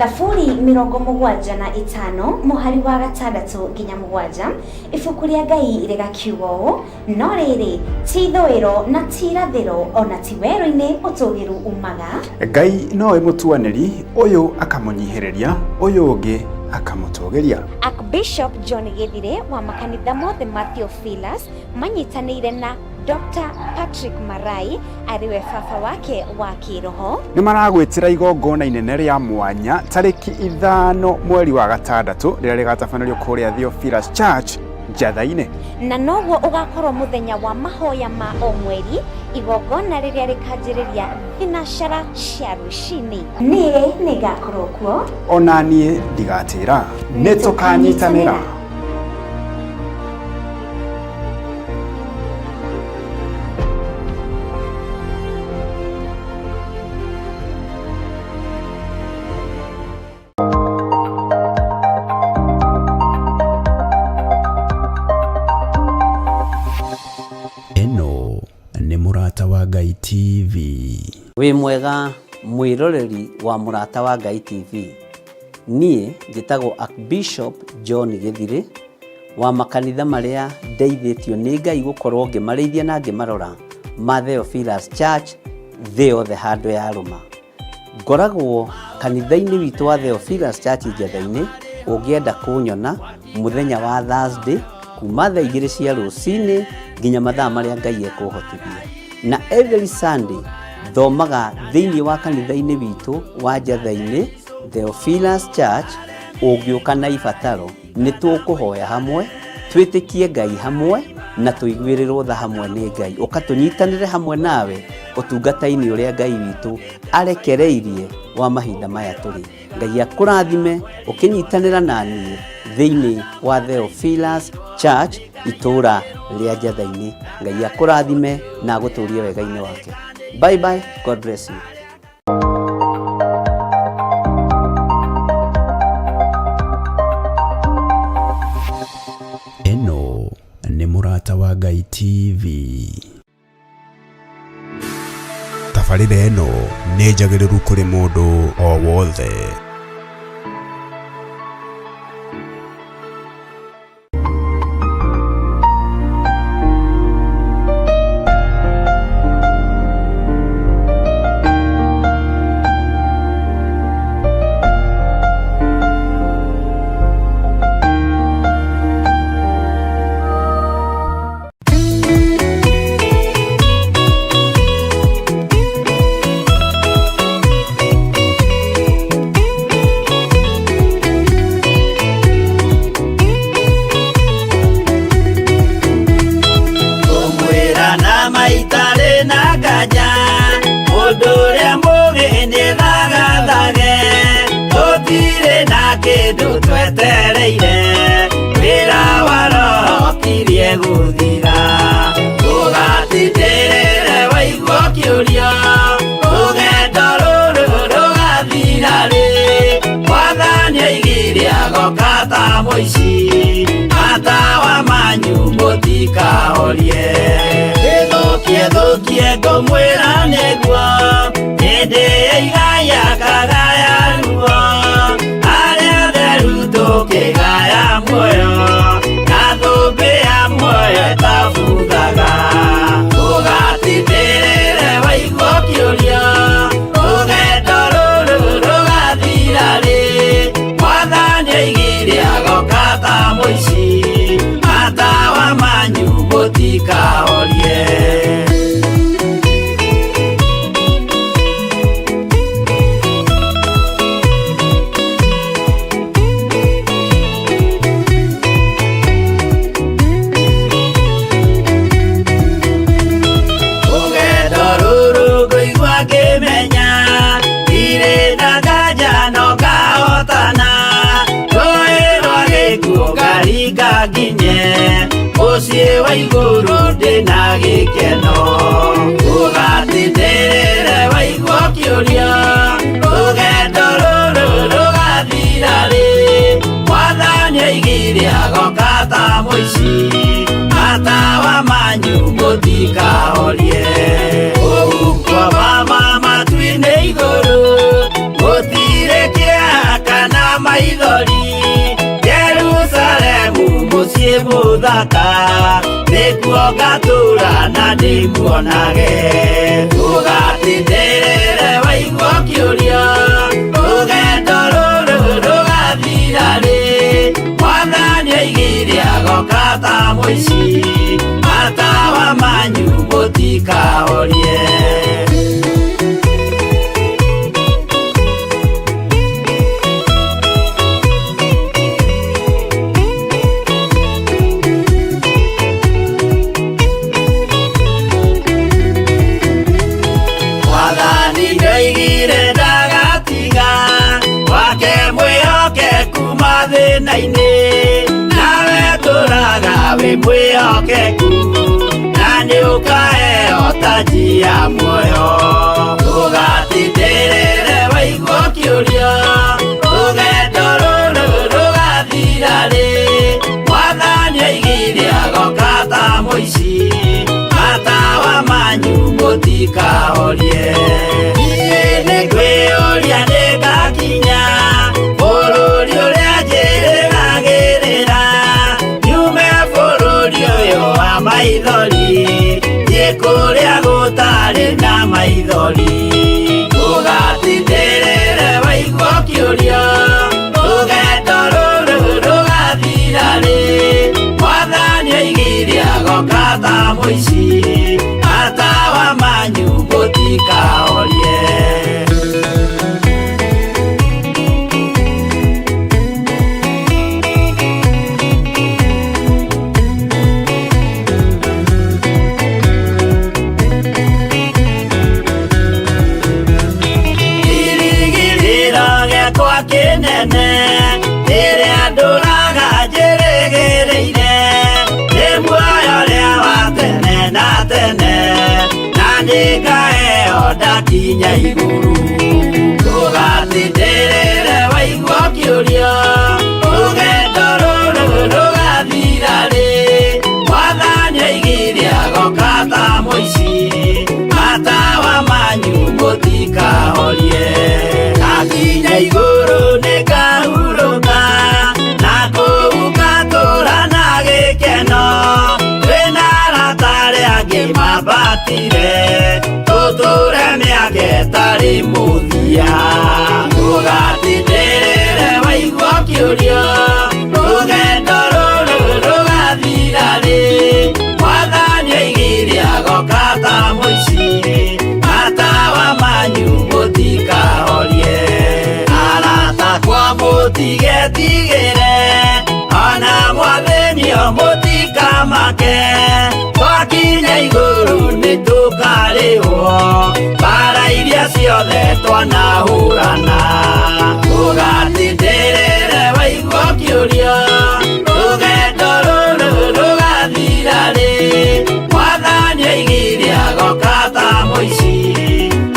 Thaburi 75 muhari wa 6 nginya 7 ibuku ria Ngai rigakiuga no riri ti ithwiro na ti irathiro ona ti wero-ini utugiru umaga. Ngai no mutuaniri uyu akamunyihereria uyu ungi akamutogeria. Archbishop John Githire wa makanitha mothe ma Theophilus manyitanĩire na Dr. Patrick Marai ariwe baba wake wa kiroho ni maragwitira igongona inene ria mwanya tariki 5 mweri wa 6 riria rigatabanĩrio kuria Theophilus Church Njatha-ini, na noguo ugakorwo muthenya wa mahoya ma o mweri. Igongona riria rikanjĩrĩria thinacara cia rũcinĩ niĩ nĩngakorwo kuo ona niĩ ndigatĩra nĩtũkanyitanĩra. Ni Murata wa Ngai TV. Wi mwega mwiroreri wa Murata wa Ngai TV. Nie njitagwo Archbishop John Githire wa makanitha maria ndeithĩtio nĩ Ngai gukorwo ngimarĩithia na ngimarora ma Theophilus Church the handũ ya Rũma. Ngoragwo kanitha-inĩ witũ wa Theophilus Church Njatha-ini. Ũngĩenda kunyona muthenya wa Thursday kuma thaa 2 cia rũcinĩ nginya mathaa marĩa Ngai ekũhotithia, na every Sunday thomaga thĩinĩ wa kanitha-inĩ witũ wa Njatha-ini Theophilus Church. Ũngĩũka na ibataro nĩ tũkũhoya hamwe, twĩtĩkie Ngai hamwe na tũiguĩrĩrwo tha hamwe nĩ Ngai, ũkatũnyitanĩre hamwe nawe ũtungata-inĩ ũrĩa Ngai witũ arekereirie wa mahinda maya tũrĩ. Ngai akũrathime ũkĩnyitanĩra na niĩ thĩinĩ wa Theophilus Church itũra rĩa Njatha-ini. Ngai akũrathime na agũtũrie wega-inĩ wake. Bye bye, God bless you. Eno ni Murata wa Ngai TV. Tabarĩra eno nĩ njagĩrĩru kũrĩ mũndũ o wothe. Atawa manyu mutika orie Thukie ngomwĩra nĩguo hĩndĩ igaya kagaya ruo arĩa theru tũkĩgaya muoyo na thũmbĩ ya muoyo ĩtabuthaga. Ũgatindĩrĩre waigua kĩũria rũgendo rũrũ rũgathira rĩ. Mwathani oigire agoka ta mũici atawa manyu mutika orie. Muciĩ wa igũrũ ndĩna gĩkeno. Ũgatindĩrĩre waigua kĩũria rũgendo rũrũ rũgathira rĩ. Mwathani oigire agoka ta mũici atawa manyu mũtikahorie. Ũgukua mama matu-inĩ igũrũ gũtirĩ kĩeha maithori Jerusalemu muciĩ mũthaka nĩkuo ngatũũra na ndĩmuonage ũgatindĩrĩre waigua kĩũria rũgendo rũrũ rũgathira rĩ Mwathani oigire agoka ta mũici matawa manyu mũtikahorie nawe tũraga wĩ mwĩhokeku na nĩũkaheo taji ya muoyo ũgatindĩrĩre waigua kĩũria rũgendo rũrũ rũgathira rĩ Mwathani oigire agoka ta mũici matawa manyu mũtikahorie niĩ nĩngwĩyũria nĩngakinya bũrũri ũrĩa njĩrĩgagĩrĩra nyume bũrũri ũyũ wa maithori thiĩ kũrĩa gũtarĩ na maithori ũgatindĩrĩre waigua kĩũria rũgendo rũrũ rũgathira rĩ Mwathani oigire agoka ta mũici matawa manyu mũtikahorie kĩnene rĩrĩa ndũraga njĩrĩgĩrĩire nĩ muoyo ũrĩa wa tene na tene na nĩngaheo ndakinya igũrũ ũgatindĩrĩre waigua kĩũria rũgendo rũrũ rũgathira rĩ Mwathani oigire agoka ta mũici matawa manyu mũtikahorie akinya igũrũ nĩngahurũka na kũu ngatũũra na gĩkeno twĩna arata arĩa angĩ mambatire tũtũũre mĩaka ĩtarĩ mũthia ũgatindĩrĩre waigua kĩũria rũgendo rũrũ rũgathira rĩ Mwathani oigire agoka ta mũici matawa manyu mũtikahorie mũtigetigĩre ona mwathĩnio mũtikamake twakinya igũrũ nĩtũkarĩhwo mbara iria ciothe twanahũrana ũgatindĩrĩre waigua kĩũria rũgendo rũrũ rũgathira rĩ Mwathani oigire agoka ta mũici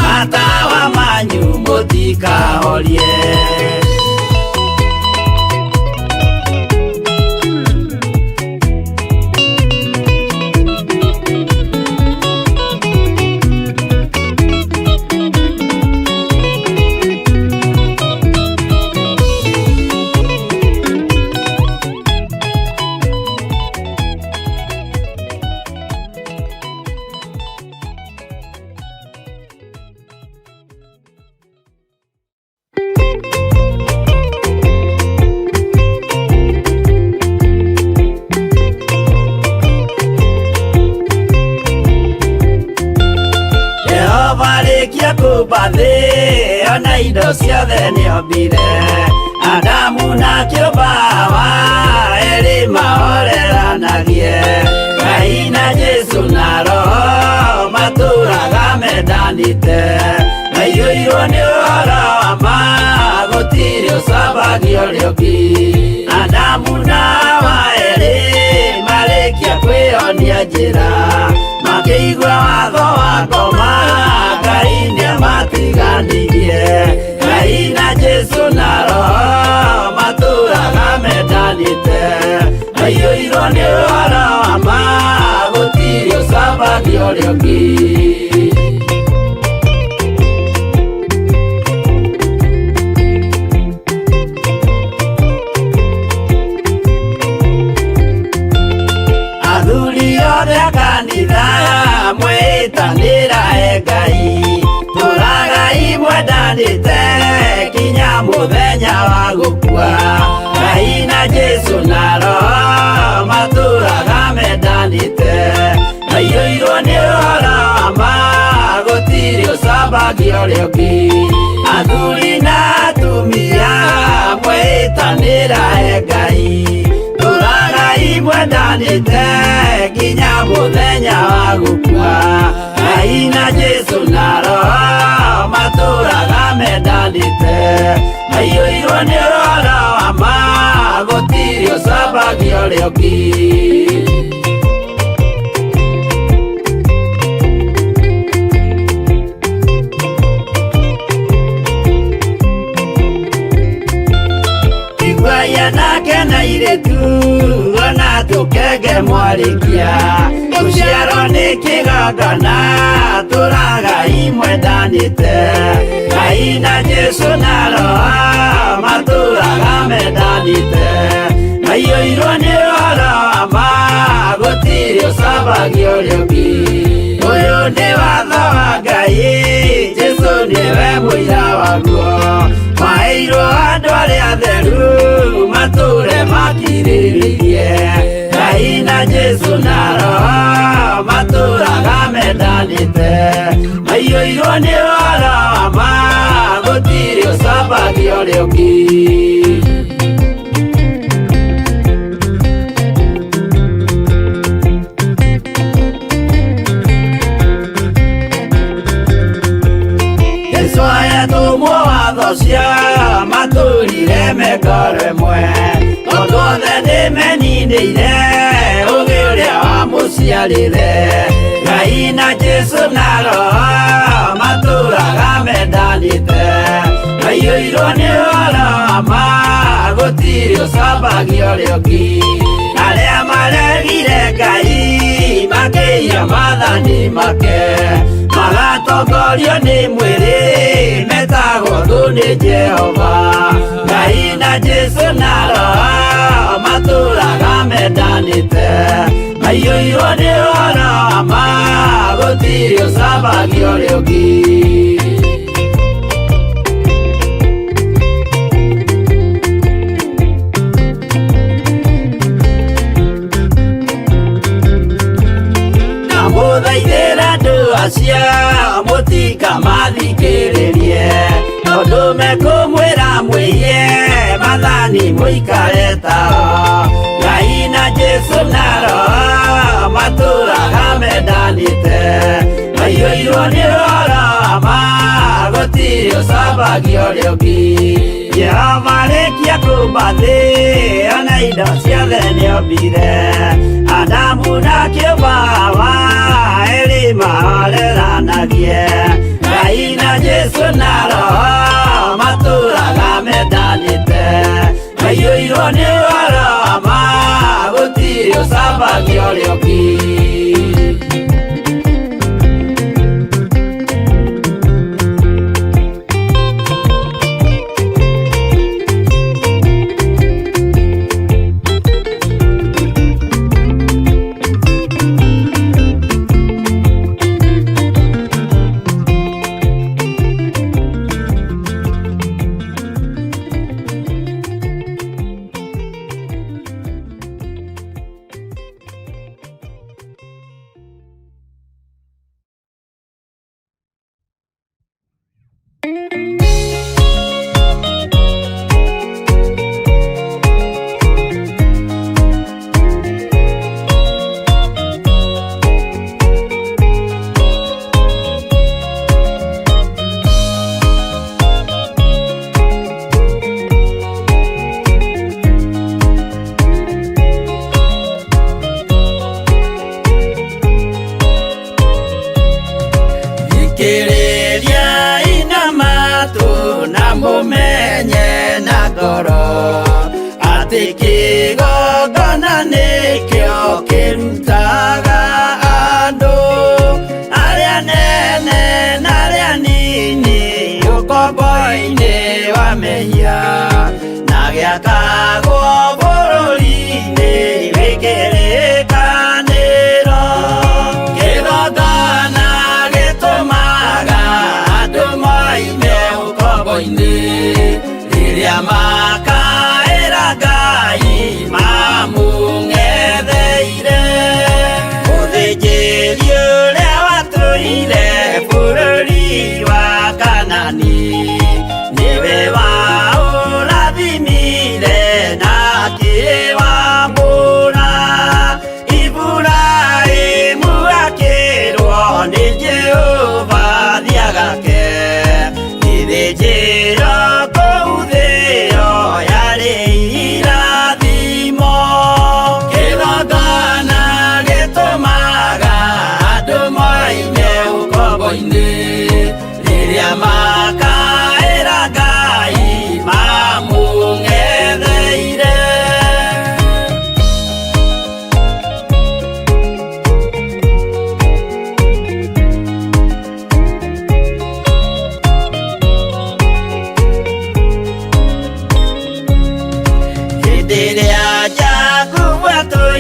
matawa manyu mũtikahorie kũmbathĩ ona indo ciothe nĩombire Adamu na kĩũmba wa erĩ mahoreranagie Ngai na Jesũ na Roho matũũraga mendanĩte maiyũirwo nĩ ũhoro wa ma gũtirĩ ũcambagio ũrĩa ũngĩ Adamu na Hawa erĩ marĩkia kwĩyonia njĩra makĩigua watho wa ngoma Ngai nĩamatiganirie Ngai na Jesũ na Roho matũũraga mendanĩte maiyũirwo nĩ ũhoro wa ma gũtirĩ ũcambagio ũrĩa ũngĩ Ngai tũragai mwendanĩte kinya mũthenya wa gũkua Ngai na Jesu na Roho matũraga mendanĩte maiyũirwo nĩ ũhoro wa ma gũtirĩ ũcambagia ũrĩa ũngĩ athuri na atumia mwĩtanĩra he Ngai tũragai mwendanĩte nginya mũthenya wa gũkua Ngai na Jesu na Roho matũraga mendanĩte maiyũirwo nĩ ũhoro wa ma gũtirĩ ũcambagia ũrĩa ũngĩ nake na iretu ona tũkenge mwarĩkia gũciarwo nĩ kĩgongona tũragai mwendanĩte Ngai na Jesu na Roho matũraga mendanĩte maiyũirwo nĩ ũhoro wa ma gũtirĩ ũcambagia ũrĩa ũngĩ ũyũ nĩ watho wa Ngai Jesu nĩwe mũira waguo maheirwo andũ arĩa atheru matũre makirĩrĩirie Ngai na Jesu na Roho matũraga mendanĩte maiyũirwo nĩ ũhoro wa ma gũtirĩ ũcambagia ũrĩa ũngĩ matũrire mekoro ĩmwe tondũ othe nĩmeninĩire ũgĩ ũrĩa wamũciarire Ngai na Jesu na Roho matũraga mendanĩte maiyũirwo nĩ ũhoro wa ma gũtirĩ ũcambagia ũrĩa ũngĩ arĩa maregire Ngai makĩiya maathani make magatongorio nĩ mwĩrĩ metagwo thũ nĩ Jehova Ngai na Jesu na Roho matũraga mendanĩte maiyũirwo nĩ ũhoro wa ma gũtirĩ ũcambagia ũrĩa ũngĩ mũthaithĩra andũ acio mũtikamathikĩrĩrie tondũ mekũmwĩra mwĩhie maathani mũikare tao Ngai na Jesu na Roho matũraga mendanĩte maiyũirwo nĩ ũhoro wa ma gũtirĩ ũcambagia ũrĩa ũngĩ Jehova rĩkia kũmba thĩ ona indo ciothe nĩombire Adamu na kĩũmba Hawa erĩ mahoreranagie Ngai na Jesu na Roho matũraga mendanĩte maiyũirwo nĩ ũhoro wa ma gũtirĩ ũcambagia ũrĩa ũngĩ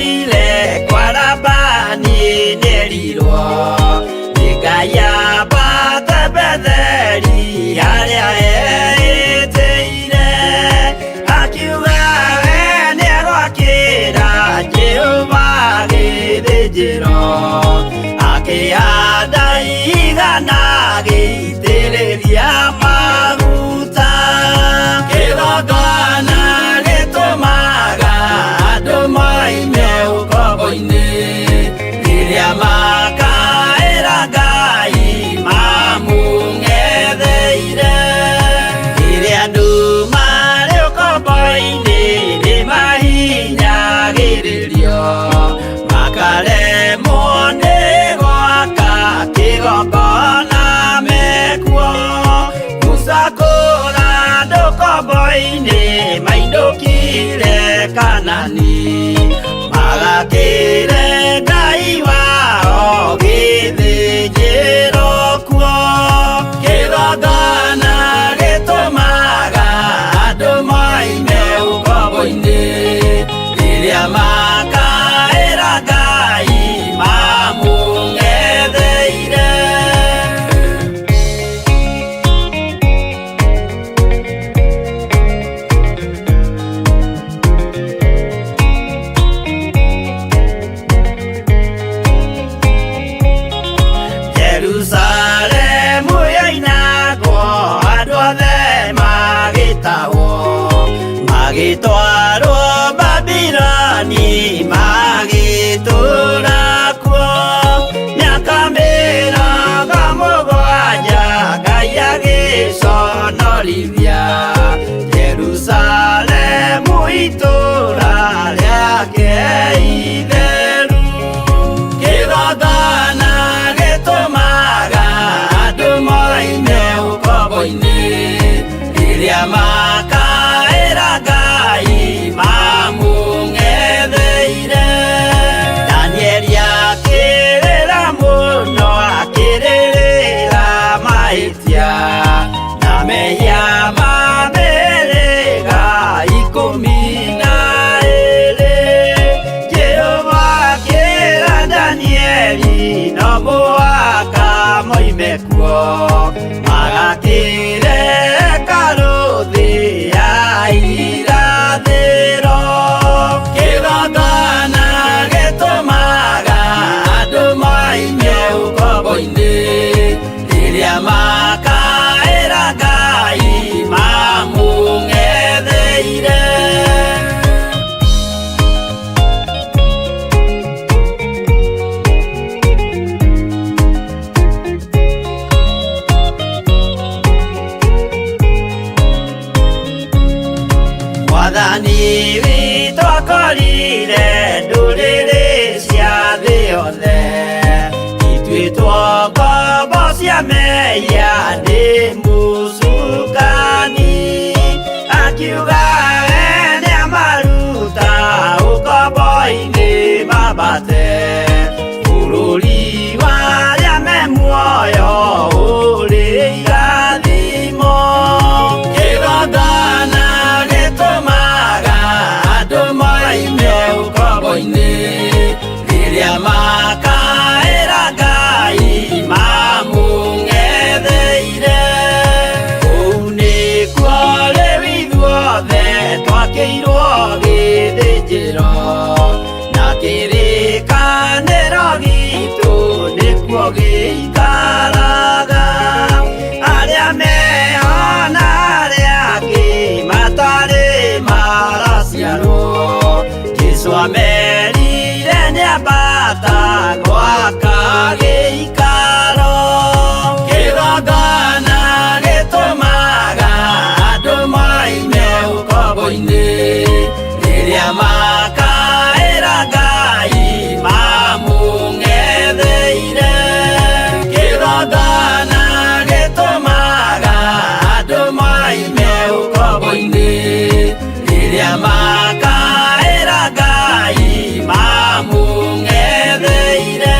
Nĩndũire kwarambani nĩrirwo nĩ Ngai ambate Betheli harĩa etĩire akiuga we nĩegwakĩra Jehova gĩthĩnjĩro akĩhanda igana gĩitĩrĩria maguta kĩgongona gĩtũmaga andũ moime ũkombo-inĩ rĩrĩa makaĩra Ngai mamũng'etheire rĩrĩa andũ marĩ ũkombo-inĩ nĩmahinyagĩrĩrio makaremwo nĩ gwaka kĩgongona mekuo gũcakũra andũ ũkombo-inĩ mainũkire Kanani magakĩre Ngai wao gĩthĩnjĩro kuo kĩgongona gĩtũmaga andũ moime ũkombo-inĩ rĩrĩa makaĩra Ngai mamũng'etheire Jerusalemu yainagwo andũ othe magĩtahwo magĩtwarwo Babironi magĩtũũra kuo mĩaka mĩrongo mũgwanja Ngai agĩconorithia Jerusalemu itũũra rĩake itheru kĩgongona gĩtũmaga andũ moime ũkombo-inĩ rĩrĩa makaĩra Ngai mamũng'etheire Danieli akĩrĩra mũno akĩrĩrĩra mahĩtia na mehia ma mĩhĩrĩga 12 Jehova akĩra Danieli no mũhaka moime kuo magakĩre hekarũ thĩ ya irathĩro kĩgongona gĩtũmaga andũ moime ũkombo-inĩ rĩrĩa makaĩra Ngai mamũng'etheire Mwathani witũ akorire ndũrĩrĩ cia thĩ yothe ituĩtwo ngombo cia mehia nĩ mũcukani akiuga we nĩamaruta ũkombo-inĩ mambate bũrũri warĩa me muoyo ũrĩ irathimo kĩgongona gĩtũmaga andũ moime ũkombo-inĩ rĩrĩa makaĩra Ngai mamũng'etheire kũu nĩkuo rĩu ithuothe twakĩirwo gĩthĩnjĩro na kĩrĩkanĩro gitũ nĩkuo gĩikaraga arĩa meho na arĩa angĩ matarĩ maraciarwo Jesũ amerire nĩambata gwaka gĩikaro kĩgongona gĩtũmaga andũ moime ũkombo-inĩ rĩrĩa makaĩra Ngai mamũng'etheire kĩgongona gĩtũmaga andũ moime ũkombo-inĩ rĩrĩa makaĩra Ngai mamũng'etheire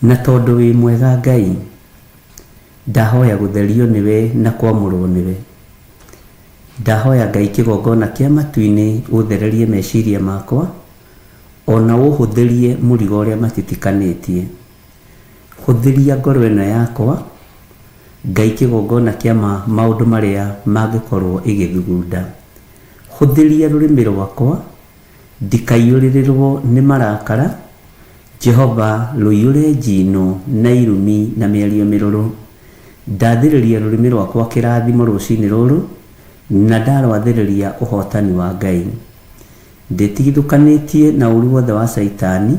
na tondu wi mwega Ngai ndahoya gutherio niwe na kwamurwo niwe. Ndahoya Ngai kigongona kia matu-ini uthererie meciria makwa ona uhuthirie murigo uria matitikanĩtie. Huthiria ngoro ĩno yakwa Ngai kigongona kia maundu maria mangikorwo igithugunda. Huthiria rurimi rwakwa ndikaiyũrĩrĩrwo nĩ marakara. Jehova rũiyũre njino na irumi na mĩario mĩrũrũ. Ndathĩrĩria rurimi rwakwa kĩrathimo rũcinĩ rũrũ na ndarwathĩrĩria ũhotani wa Ngai. Ndĩtigithũkanĩtie na ũru wothe wa Saitani,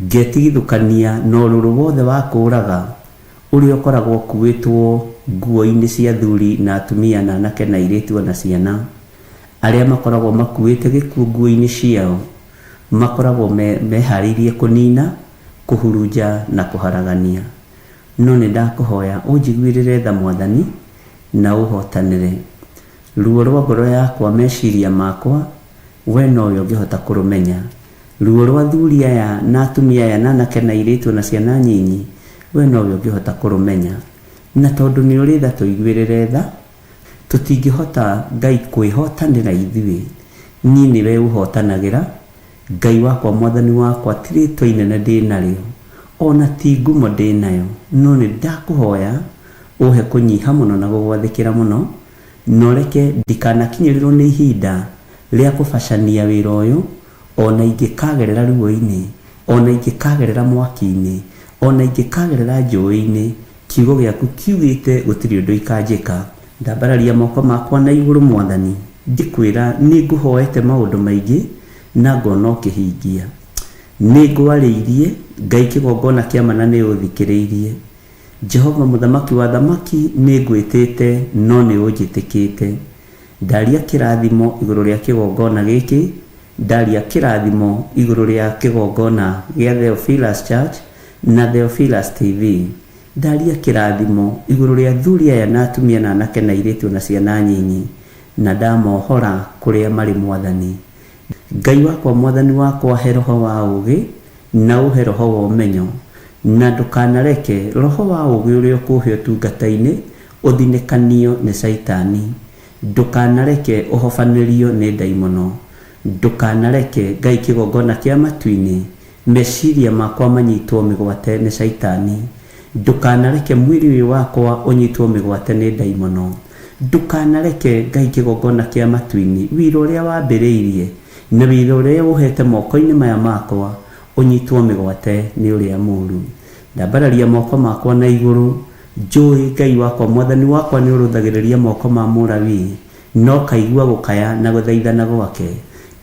ngetigithũkania na ũrũrũ wothe wa kũũraga ũrĩa ũkoragwo ũkuĩtwo nguo-inĩ cia athuri na atumia na anake na airĩtu ona ciana, arĩa makoragwo makuĩte gĩkuũ nguo-inĩ ciao, makoragwo meharĩirie kũnina, kũhurunja na kũharagania. No nĩ ndakũhoya ũnjiguĩrĩre tha Mwathani na ũhotanĩre. Ruo rwa ngoro yakwa, meciria makwa, we nowe ũngĩhota kũrũmenya. Ruo rwa athuri aya na atumia aya na anake na airĩtu na ciana nyinyi, we nowe ũngĩhota kũrũmenya. Na tondũ nĩ ũrĩ tha tũiguĩrĩre tha, tũtingĩhota Ngai kwĩhotanĩra ithuĩ. Niĩ nĩwe ũhotanagĩra. Ngai wakwa, Mwathani wakwa, ti rĩtwa inene ndĩ narĩo, ona ti ngumo ndĩ nayo, no nĩ ndakũhoya ũhe kũnyiha mũno na gũgwathĩkĩra mũno, no reke ndikanakinyĩrĩrwo nĩ ihinda rĩa kũbacania wĩra ũyũ, ona ingĩkagerera ruo-inĩ, ona ingĩkagerera mwaki-inĩ, ona ingĩkagerera njũĩ-inĩ. Kiugo gĩaku kiugĩte gũtirĩ ũndũ ikanjĩka. Ndambararia moko makwa na igũrũ Mwathani, ndikwĩra nĩ ngũhoete maũndũ maingĩ na ngona ũkĩhingia. Nĩ ngwarĩirie Ngai kĩgongona kĩa mana nĩ ũthikĩrĩirie. Jehova mũthamaki wa thamaki nĩ ngwĩtĩte no nĩ ũnjĩtĩkĩte. Ndaria kĩrathimo igũrũ rĩa kĩgongona gĩkĩ, ndaria kĩrathimo igũrũ rĩa kĩgongona gĩa Theophilus Church na Theophilus TV. Ndaria kĩrathimo igũrũ rĩa athuri aya na atumia na anake na airĩtu na ciana nyinyi, na ndamohora kũrĩa marĩ Mwathani. Ngai wakwa, Mwathani wakwa, he roho wa ũũgĩ na ũhe roho wa ũmenyo, na ndũkanareke roho wa ũũgĩ ũrĩa ũkũhe ũtungata-inĩ ũthinĩkanio nĩ Saitani. Ndũkanareke ũhobanĩrio nĩ ndaimono. Ndũkanareke Ngai kĩgongona kĩa matu-inĩ meciria makwa manyitwo mĩgwate nĩ Saitani. Ndũkanareke mwĩrĩ ũyũ wakwa ũnyitwo mĩgwate nĩ ndaimono. Ndũkanareke Ngai kĩgongona kĩa matu-inĩ wĩra ũrĩa wambĩrĩirie na wĩra ũrĩa ũhete moko-inĩ maya makwa ũnyitwo mĩgwate nĩ ũrĩa mũũru. Ndambararia moko makwa na igũrũ, njũĩ Ngai wakwa, Mwathani wakwa, nĩ ũrũthagĩrĩria moko ma Mũlawii, no kaigua gũkaya na gũthaithana gwake.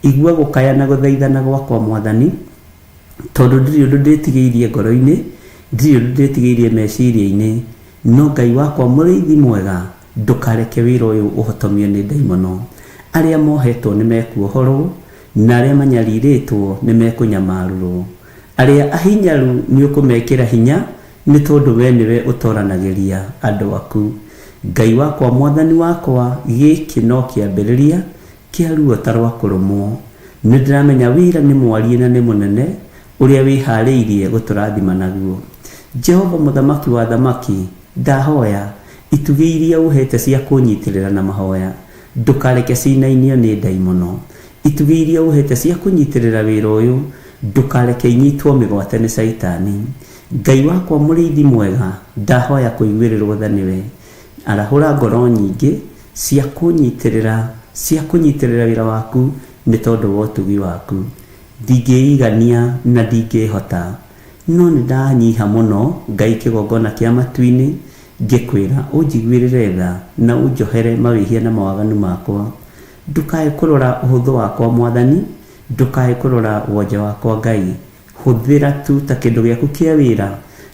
Igua gũkaya na gũthaithana gwakwa Mwathani, tondũ ndirĩ ũndũ ndĩtigĩirie ngoro-inĩ, ndirĩ ũndũ ndĩtigĩirie meciria-inĩ. No Ngai wakwa, mũrĩithi mwega, ndũkareke wĩra ũyũ ũhotomio nĩ ndaimono. Arĩa mohetwo nĩ mekuohorwo, na arĩa manyarirĩtwo nĩ mekũnyamarũrwo. Arĩa ahinyaru nĩ ũkũmekĩra hinya, nĩ tondũ we nĩwe ũtoranagĩria andũ aku. Ngai wakwa, Mwathani wakwa, gĩkĩ no kĩambĩrĩria kĩa ruo ta rwa kũrũmwo. Nĩ ndĩramenya wĩra nĩ mwarie na nĩ mũnene ũrĩa wĩharĩirie gũtũrathima naguo. Jehova mũthamaki wa thamaki, ndahoya itugĩ iria ũhete cia kũnyitĩrĩra na mahoya, ndũkareke cinainio nĩ ndaimono. Itugĩ iria ũhete cia kũnyitĩrĩra wĩra ũyũ, ndũkareke inyitwo mĩgwate nĩ Saitani. Ngai wakwa, mũrĩithi mwega, ndahoya kũiguĩrĩrwo tha nĩwe. Arahũra ngoro nyingĩ cia kũnyitĩrĩra wĩra waku nĩ tondũ wa ũtugi waku. Ndingĩigania na ndingĩhota, no nĩ ndanyiha mũno Ngai kĩgongona kĩa matu-inĩ, ngĩkwĩra ũnjiguĩrĩre tha na ũnjohere mawĩhia na mawaganu makwa. Ndũkae kũrora ũhũthũ wakwa Mwathani, ndũkae kũrora wonje wakwa Ngai. Hũthĩra tu ta kĩndũ gĩaku kĩa wĩra,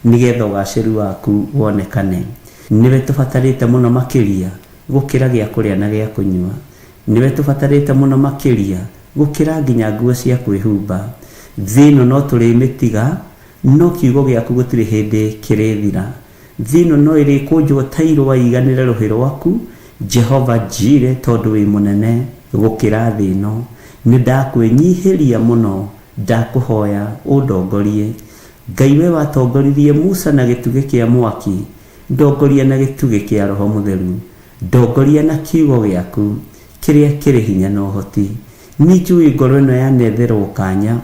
nĩgetha ũgacĩru waku wonekane. Nĩwe tũbatarĩte mũno makĩria gũkĩra gĩa kũrĩa na gĩa kũnyua. Nĩwe tũbatarĩte mũno makĩria gũkĩra nginya nguo cia kwĩhumba. Thĩ ĩno no tũrĩmĩtiga, no kiugo gĩaku gũtirĩ hĩndĩ kĩrĩthira. Thĩ ĩno no ĩrĩkũnjwo ta irũa iganĩre rũhĩ rwaku, Jehova Jireh, tondũ wĩ mũnene gũkĩra thĩ ĩno. Nĩ ndakwĩnyihĩria mũno, ndakũhoya ũndongorie. Ngai we watongoririe Musa na gĩtugĩ kĩa mwaki, ndongoria na gĩtugĩ kĩa Roho Mũtheru, ndongoria na kiugo gĩaku kĩrĩa kĩrĩ hinya na ũhoti. Nĩ njũĩ ngoro ĩno yanetherwo kanya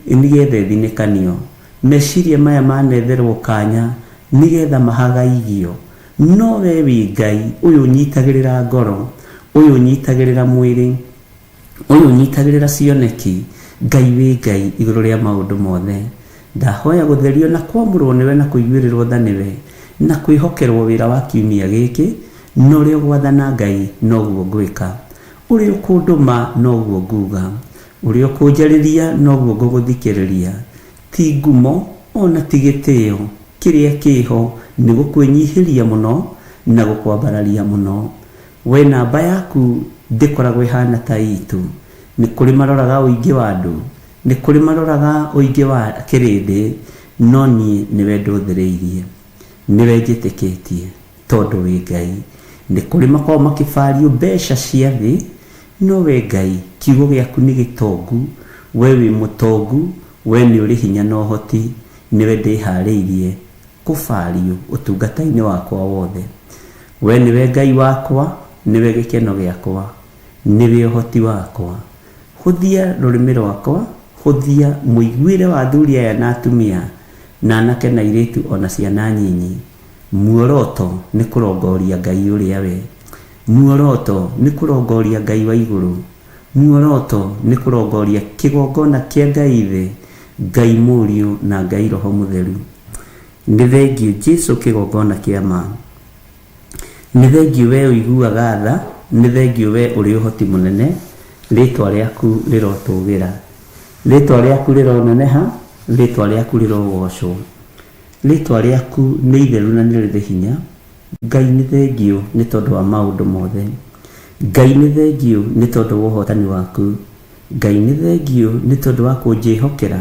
nĩgetha ĩthinĩkanio, meciria maya manetherwo kanya nĩgetha mahagaigio, no we wĩ Ngai ũyũ ũnyitagĩrĩra ngoro, ũyũ ũnyitagĩrĩra mwĩrĩ, ũyũ ũnyitagĩrĩra cioneki. Ngai wĩ Ngai igũrũ rĩa maũndũ mothe. Ndahoya gũtherio na kwamũrwo nĩwe na kũiguĩrĩrwo tha nĩwe na kwĩhokerwo wĩra wa kiumia gĩkĩ, no ũrĩa gwathana Ngai noguo ngwĩka, ũrĩa ũkũndũma noguo nguga, ũrĩa ũkũnjarĩria noguo ngũgũthikĩrĩria. Ti ngumo ona ti gĩtĩo, kĩrĩa kĩho nĩ gũkwĩnyihĩria mũno na gũkwambararia mũno. We namba yaku ndĩkoragwo ĩhana ta itu. Nĩ kũrĩ maroraga ũingĩ wa andũ, nĩ kũrĩ maroraga ũingĩ wa kĩrĩndĩ, no niĩ nĩwe ndũthĩrĩirie, nĩwe njĩtĩkĩtie tondũ wĩ Ngai. Nĩ kũrĩ makorwo makĩbario mbeca cia thĩ, no we Ngai kiugo gĩaku nĩ gĩtongu, we wĩ mũtongu, we nĩ ũrĩ hinya na ũhoti, nĩwe ndĩharĩirie kũbario ũtungata-inĩ wakwa wothe. We nĩwe Ngai wakwa, nĩwe gĩkeno gĩakwa, nĩwe ũhoti wakwa. Hũthia rũrĩmĩ rwakwa, hũthia mũiguĩre wa athuri aya na atumia na anake na airĩtu ona ciana nyinyi. Muoroto nĩ kũrongoria Ngai ũrĩa we, muoroto nĩ kũrongoria Ngai wa igũrũ, muoroto nĩ kũrongoria kĩgongona kĩa Ngai thĩ, Ngai Mũriũ na Ngai Roho Mũtheru. Nĩ thengiũ Jesũ kĩgongona kĩa ma, nĩ thengiũ we ũiguaga tha, nĩ thengiũ we ũrĩ ũhoti mũnene. Rĩtwa rĩaku rĩrotũgĩra, rĩtwa rĩaku rĩroneneha, rĩtwa rĩaku rĩrogocwo, rĩtwa rĩaku nĩ itheru na nĩ rĩrĩ hinya. Ngai nĩ thengiũ nĩ tondũ wa maũndũ mothe, Ngai nĩ thengiũ nĩ tondũ wa ũhotani waku, Ngai nĩ thengiũ nĩ tondũ wa kũnjĩhokera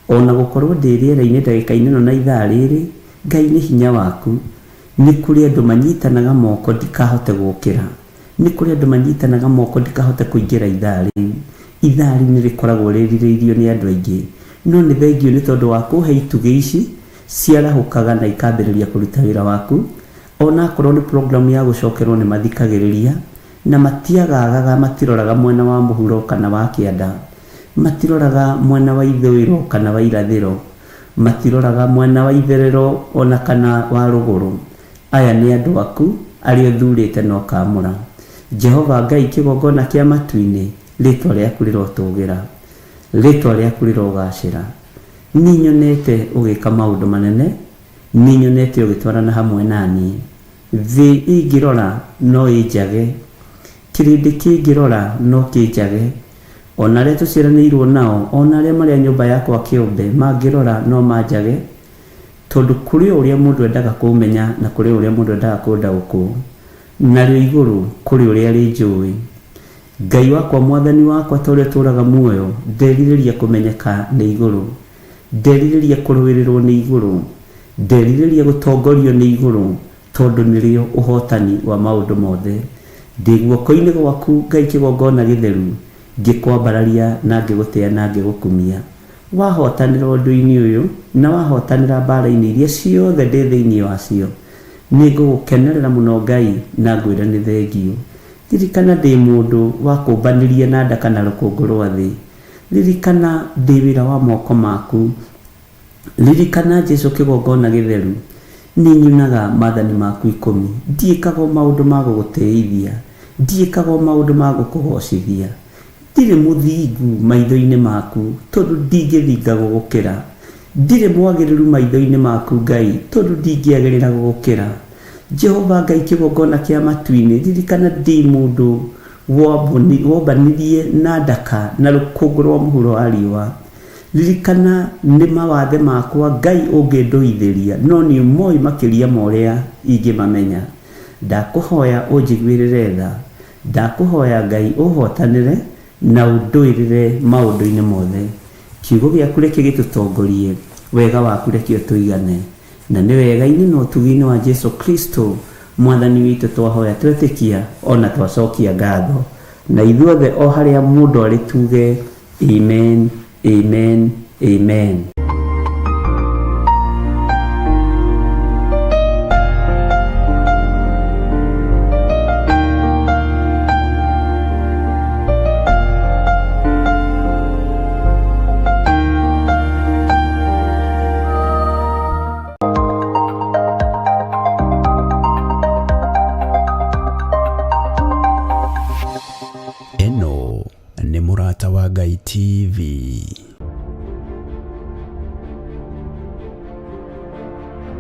ona gũkorwo ndĩ rĩera-inĩ ndagĩka-inĩ ĩno na ithaa rĩrĩ. Ngai nĩ hinya waku. Nĩ kũrĩ andũ manyitanaga moko ndikahote gũkĩra, nĩ kũrĩ andũ manyitanaga moko ndikahote kũingĩra ithaa rĩu. Ithaa rĩu nĩ rĩkoragwo rĩrirĩirio nĩ andũ aingĩ, no nĩ thengiũ nĩ tondũ wa kũhe itugĩ ici ciarahũkaga na ikambĩrĩria kũruta wĩra waku. Ona akorwo nĩ program ya gũcokerwo nĩ mathikagĩrĩria na matiagagaga, matiroraga mwena wa mũhuro kana wa kĩanda, matiroraga mwena wa ithũĩro kana wa irathĩro, matiroraga mwena wa itherero ona kana wa rũgũrũ. Aya nĩ andũ aku arĩa ũthurĩte na ũkamũra. Jehova Ngai kĩgongona kĩa matu-inĩ, rĩtwa rĩaku rĩrotũgĩra, rĩtwa rĩaku rĩrogacĩra. Nĩ nyonete ũgĩka maũndũ manene, nĩ nyonete ũgĩtwarana hamwe naniĩ. Thĩ ĩngĩrora no ĩnjage, kĩrĩndĩ kĩngĩrora no kĩnjage, ona arĩa tũciaranĩirwo nao, ona arĩa marĩa nyũmba yakwa kĩũmbe mangĩrora no manjage, tondũ kũrĩ ũrĩa mũndũ endaga kũmenya na kũrĩ ũrĩa mũndũ endaga kũndaũkwo, narĩo igũrũ kũrĩ ũrĩa rĩnjũĩ. Ngai wakwa, mwathani wakwa, ta ũrĩa tũraga muoyo, nderirĩria kũmenyeka nĩ igũrũ, nderirĩria kũrũĩrĩrwo nĩ igũrũ, nderirĩria gũtongorio nĩ igũrũ, tondũ nĩrĩo ũhotani wa maũndũ mothe. Ndĩ guoko-inĩ gwaku Ngai kĩgongona gĩtheru, ngĩkwambararia na ngĩgũtĩa na ngĩgũkumia. Wahotanĩra ũndũ-inĩ ũyũ na wahotanĩra mbara-inĩ iria ciothe ndĩ thĩinĩ wacio, nĩ ngũgũkenerera mũno Ngai na ngwĩre nĩ thengiũ. Ririkana ndĩ mũndũ wa kũmbanĩria na nda kana rũkũngũ rwa thĩ, ririkana ndĩ wĩra wa moko maku, ririkana Jesũ kĩgongona gĩtheru, nĩ nyunaga maathani maku 10, ndiĩkaga maũndũ ma gũgũtĩithia, ndiĩkaga maũndũ ma gũkũgocithia, ndirĩ mũthingu maitho-inĩ maku tondũ ndingĩthinga gũgũkĩra, ndirĩ mwagĩrĩru maitho-inĩ maku Ngai tondũ ndingĩagĩrĩra gũgũkĩra. Jehova Ngai kĩgongona kĩa matu-inĩ, ririkana ndĩ mũndũ wombanĩrie na ndaka na rũkũngũ rwa mũhuro wa riũa. Ririkana nĩ mawathe makwa Ngai ũngĩndũithĩria, no nĩ moĩ makĩria ma ũrĩa ingĩmamenya. Ndakũhoya ũnjiguĩrĩre tha, ndakũhoya Ngai ũhotanĩre na ũndũĩrĩre maũndũ-inĩ mothe. Kiugo gĩaku reke gĩtũtongorie, wega waku reke ũtũigane, na nĩ wega-inĩ na ũtugi-inĩ wa Jesũ Kristo mwathani witũ twahoya twetĩkia ona twacokia ngatho, na ithuothe o harĩa mũndũ arĩ tuge amen, amen, amen.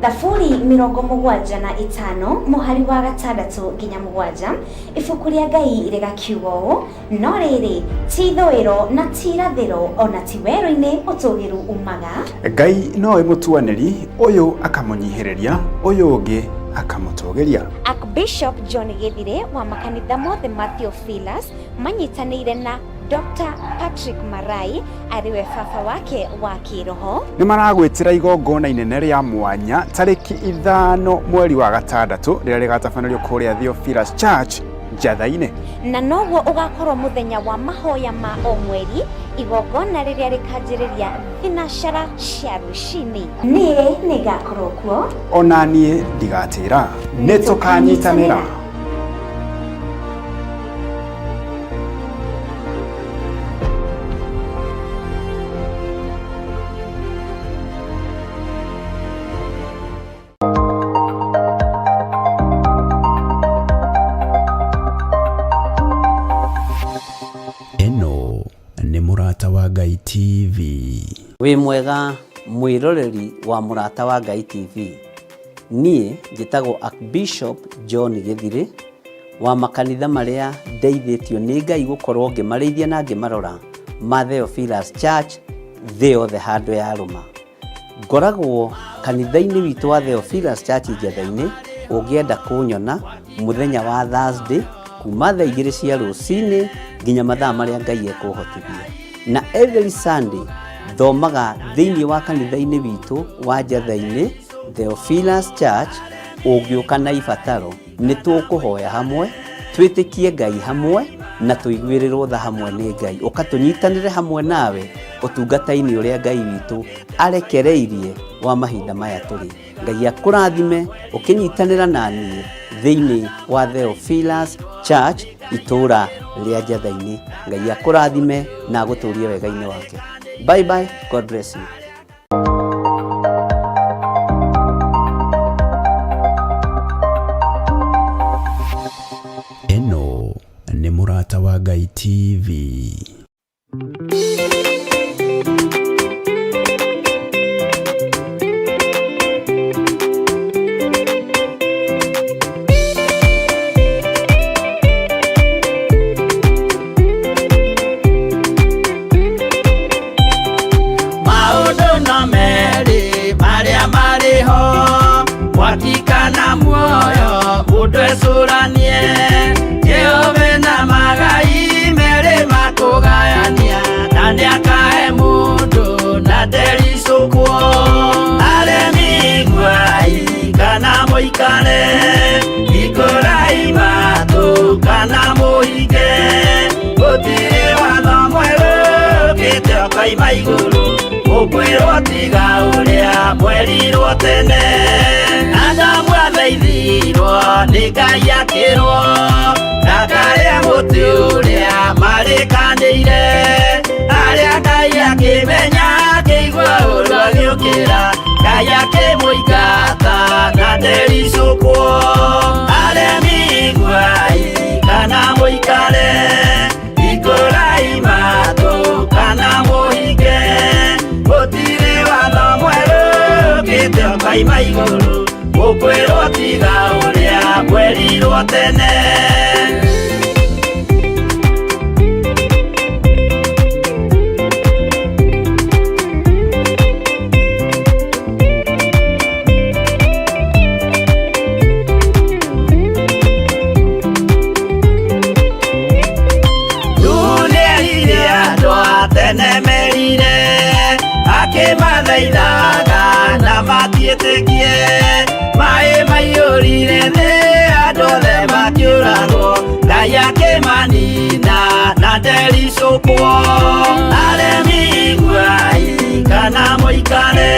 Thaburi 75 mũhari wa 6 nginya 7 ibuku rĩa Ngai rĩgakiuga ũũ: no rĩrĩ ti ithũĩro na ti irathĩro ona ti werũ-inĩ ũtũũgĩru umaga. Ngai nowe mũtuanĩri, ũyũ akamũnyihĩrĩria, ũyũ ũngĩ akamũtũgĩria. Archbishop John Githire wa makanitha mothe ma Theophilus manyitanĩire na Dr. Patrick Marai ariwe baba wake wa kĩroho nĩ maragwĩtĩra igongona inene rĩa mwanya tarĩki 5 mweri wa 6 rĩrĩa rĩgatabanĩrio kũrĩa Theophilus Church Njatha-inĩ, na noguo ũgakorwo mũthenya wa mahoya ma o mweri, igongona rĩrĩa rĩkanjĩrĩria thinacara cia rũcinĩ. Niĩ nĩngakorwo kuo, ona niĩ ndigatĩra, nĩ tũkanyitanĩra. Nĩ Mũrata wa Ngai TV. Wĩ mwega mwĩroreri wa Mũrata wa Ngai TV. Niĩ njĩtagwo Archbishop John Githire wa makanitha marĩa ndeithĩtio nĩ Ngai gũkorwo ngĩmarĩithia na ngĩmarora ma Theophilus Church thĩ yothe handũ ya rũma. Ngoragwo kanitha-inĩ witũ wa Theophilus Church Njatha-inĩ. Ũngĩenda kũnyona mũthenya wa Thursday kuma thaa 2 cia rũcinĩ nginya mathaa marĩa Ngai ekũhotithia, na every Sunday thomaga thĩinĩ wa kanitha-inĩ witũ wa Njatha-inĩ Theophilus Church. Ũngĩũka na ibataro nĩ tũkũhoya hamwe, twĩtĩkie Ngai hamwe na tũiguĩrĩrwo tha hamwe nĩ Ngai, ũkatũnyitanĩre hamwe nawe ũtungata-inĩ ũrĩa Ngai witũ arekereirie wa mahinda maya tũrĩ. Ngai akũrathime ũkĩnyitanĩra na niĩ thĩinĩ wa Theophilus Church itũũra rĩa Njatha-inĩ. Ngai akũrathime na agũtũũrie wega-inĩ wake. Bye bye, God bless you. Eno nĩ Mũrata wa Ngai TV. Watikana muoyo udwesuranie Jehove na magai mere makugayania nani akae mundu na derisukwo aremi gwai kana moikane ikorai matu kana moike gutire watho mweru gitio kaima iguru ukwirwo tiga uria mwerirwo tene Adamu athaithirwo nĩ Ngai akĩrwo ndakarĩa mũtĩ ũrĩa marĩkanĩire arĩa Ngai akĩmenya akĩigua ũru agĩũkĩra Ngai akĩmũingata na ndericũkwo aremi gwai kana mũikare ikũrai matũ kana mũhinge gũtirĩ watho mwerũ gĩtio kaima igũrũ ukwirwo tiga uria mwerirwo tene Nũnĩerire andũ a tene merire akĩmathaithaga na matiĩtĩkie Mae maiyũrire thĩ andũ othe makĩũragwo Ngai akĩmanina na ndericũkwo aremi gwai kana mũikare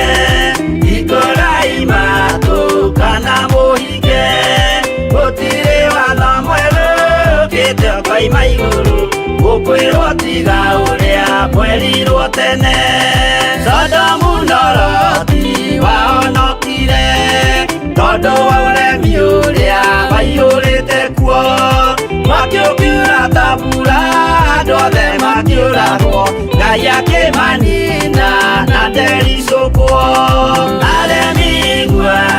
ikũrai matũ kana mũhinge gũtirĩ watho mwerũ gĩtio kaima igũrũ ũkwĩrwo tiga ũrĩa mwerirwo tene Sodomu na Loti wahonokire tondũ wa ũremi ũrĩa waiyũrĩte kuo makĩũkiura ta mbura andũ othe makĩũragwo Ngai akĩmanina na ndericũkwo aremi gwai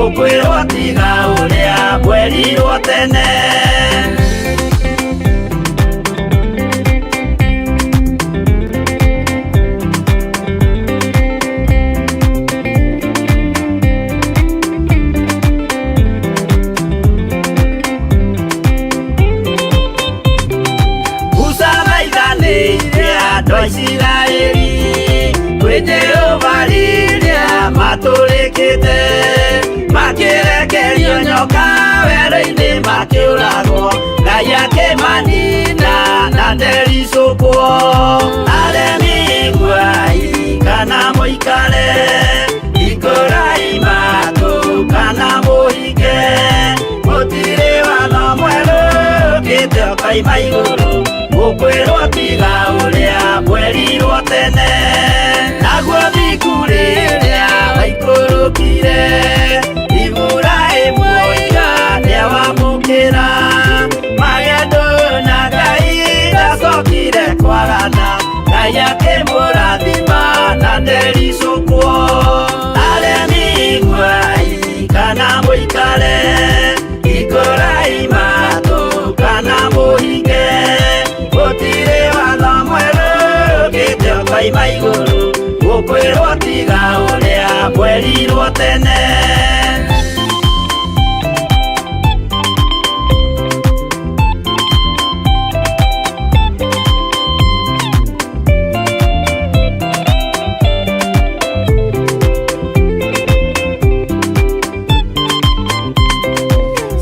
gukwirwo tiga uria mwerirwo tene. Israeli kwenye ovalilia matulikite makirekerio nyoka wero-ini makiuragwo Ngai akimanina na ndericũkwo. Aremi guai kana muikare ikurai matu kana muhike gutiri watho mwerũ kite ũkaima igũrũ gukwirwo tiga uria mwerirwo tene. Naguo thiku riria waikũrũkire Iburahĩmu nĩawamũkĩra magendo na Ngai ndacokire kwarana. Ngai akĩmũrathima na ndericũkwo. Aremi guai kana mũikare ikurai matu kana mũhinge gutiri watho mwerũ kite ũkaima igũrũ gukwirwo tiga uria mwerirwo tene.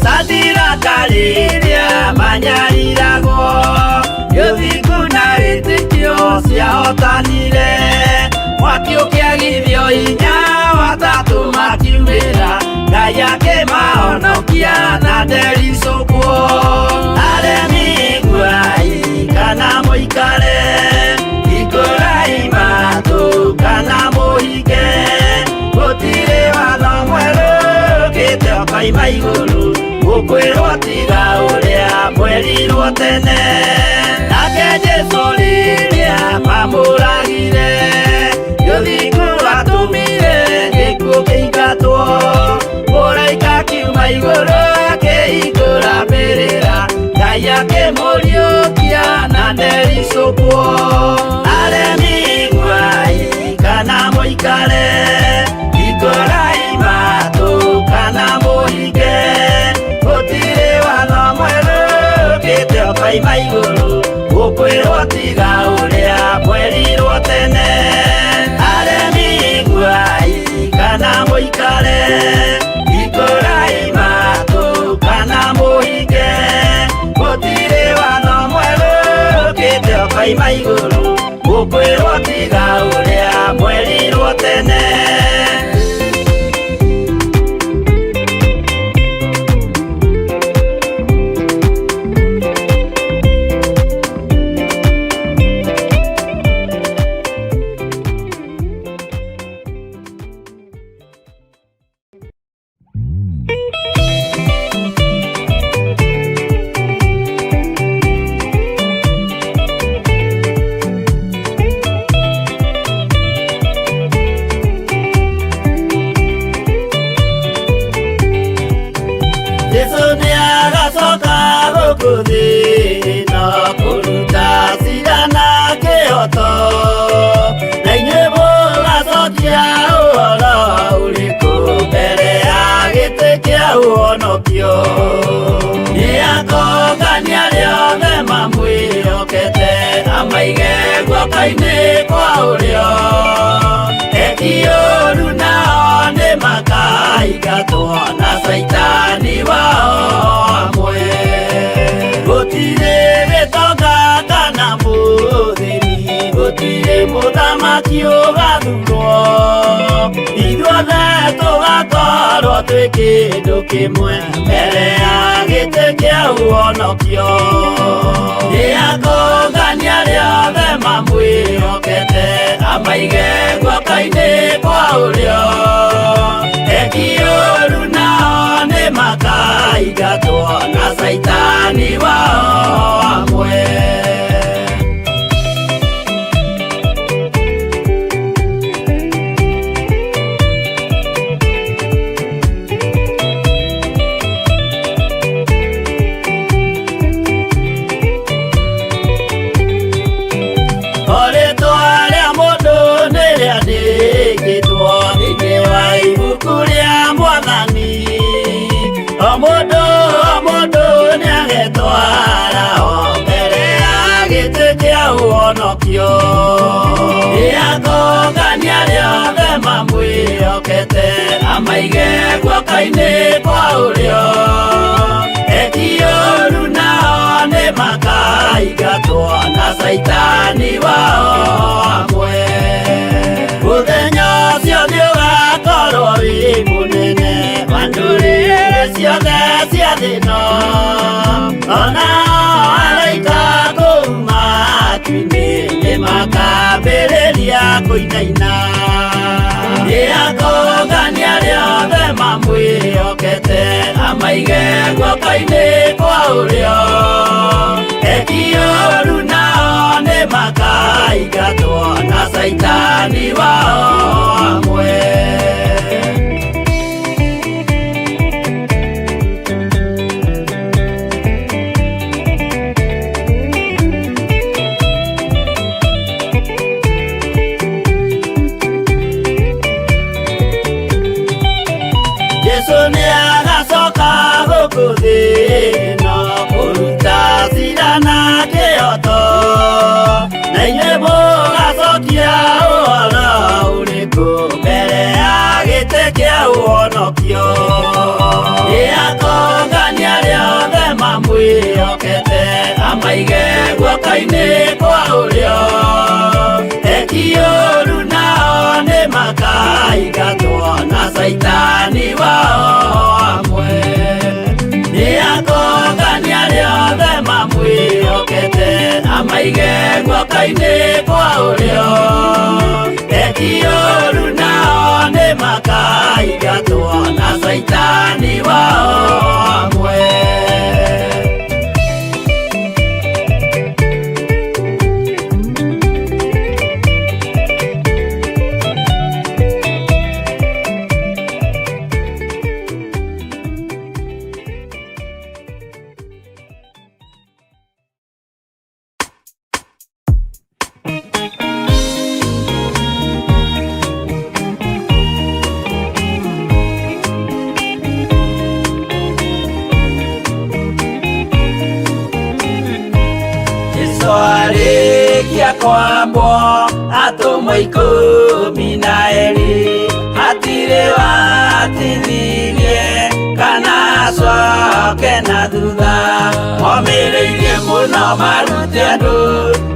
Sadiraka rĩrĩa manyariragwo gĩthiku na wĩtĩkio ciahotanire. Mwaki ũkĩagithio hinya watatũ makiumĩra Ngai akĩmahonokia na ndericũkwo. Aremi guai kana mũikare ikurai matu kana mũhinge gũtirĩ watho mwerũ kite ũkaima igũrũ gukwirwo tiga uria mwerirwo tene. Nake Jesũ rĩrĩa mamũragire gĩthiku atumire gĩkuũ kĩingatwo. Mũraika akiuma igũrũ akĩhingũra mbĩrĩra Ngai akĩmũriũkia na ndericũkwo. Aremi guai kana mũikare ikurai matu kana mũhinge gũtirĩ watho mwerũ kite ũkaima igũrũ gukwirwo tiga uria mwerirwo tene. Aremi guai kana mũikare ikurai matu kana mũhinge gũtirĩ watho mwerũ kite ũkaima igũrũ gukwirwo tiga uria mwerirwo tene. Nĩatongania rĩothe mamwĩhokete amaige guoko-inĩ kwa ũrĩo. Eki ũũru nao nĩmakaingatwo na Saitani wao hamwe. Gũtirĩ gĩtonga kana mũthĩni gũtirĩ mũthamaki ũgathurwo. Ithuothe tũgakorwo twĩ kĩndũ kĩmwe mbere ya gĩtĩ kĩa ũhonokio. Nĩatongania rĩothe mamwĩhokete amaige guoko-inĩ kwa ũrĩo. Eki ũũru nao nĩmakaingatwo na Saitani wao hamwe. amaige guoko-inĩ kwa ũrĩo ekioru nao nĩ makaingatwo na Saitani wao hamwe. Mũthenya ũcio nĩũgakorwo wĩ mũnene wa ndũrĩrĩ ciothe cia thĩ ĩno, ona araika kũu matu-inĩ nĩmakambĩrĩria kũinaina. Nĩakũngania arĩa othe mamwĩhokete amaige guoko-inĩ kwa ũrĩo ekioru nao nĩ makaingatwo na Saitani wao hamwe. Jesu nĩagacoka gũkũ thĩ ĩno kũruta cira na kĩhooto, na inyuĩ mũgacokia ũhoro ũrĩkũ mbere ya gĩtĩ kĩa ũhonokio? Nĩakũngania arĩa othe mamwĩhokete amaige guoko-inĩ kwa ũrĩo ekioru nao nĩ makaingatwo na Saitani wao hamwe. Nĩakũngania arĩa othe mamwĩhokete amaige guoko-inĩ kwa ũrĩo ekioru nao nĩ makaingatwo na Saitani wao hamwe. Arĩkia kwambwo atũmwo 12 hatirĩ watithirie kana acoke na thutha, momĩrĩirie mũno marute andũ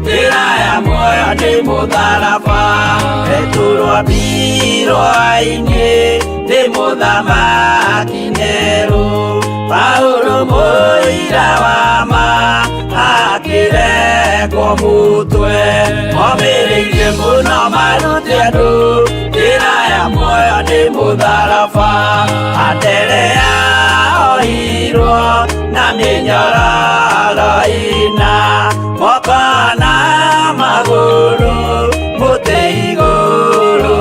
njĩra ya muoyo nĩ mũtharaba. Rĩtũrwo mbirwa-inĩ nĩ mũthamaki Nero, Paulo mũira wa ma akĩrengwo mũtwe, momĩrĩirie mũno marute andũ njĩra ya muoyo nĩ mũtharaba. Anderea ohirwo na mĩnyororo ina, moko na magũrũ mũtĩ igũrũ.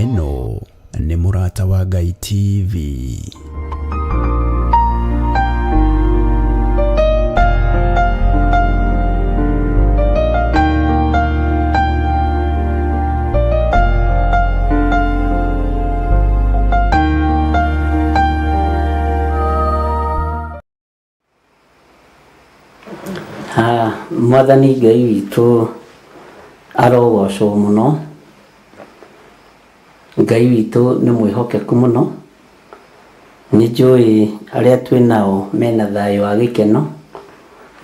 Eno nĩ Mũrata wa Ngai TV. Mwathani Ngai witũ arogocwo mũno. Ngai witũ nĩ mwĩhokeku mũno. Nĩ njũĩ arĩa twĩ nao mena thayũ wa gĩkeno,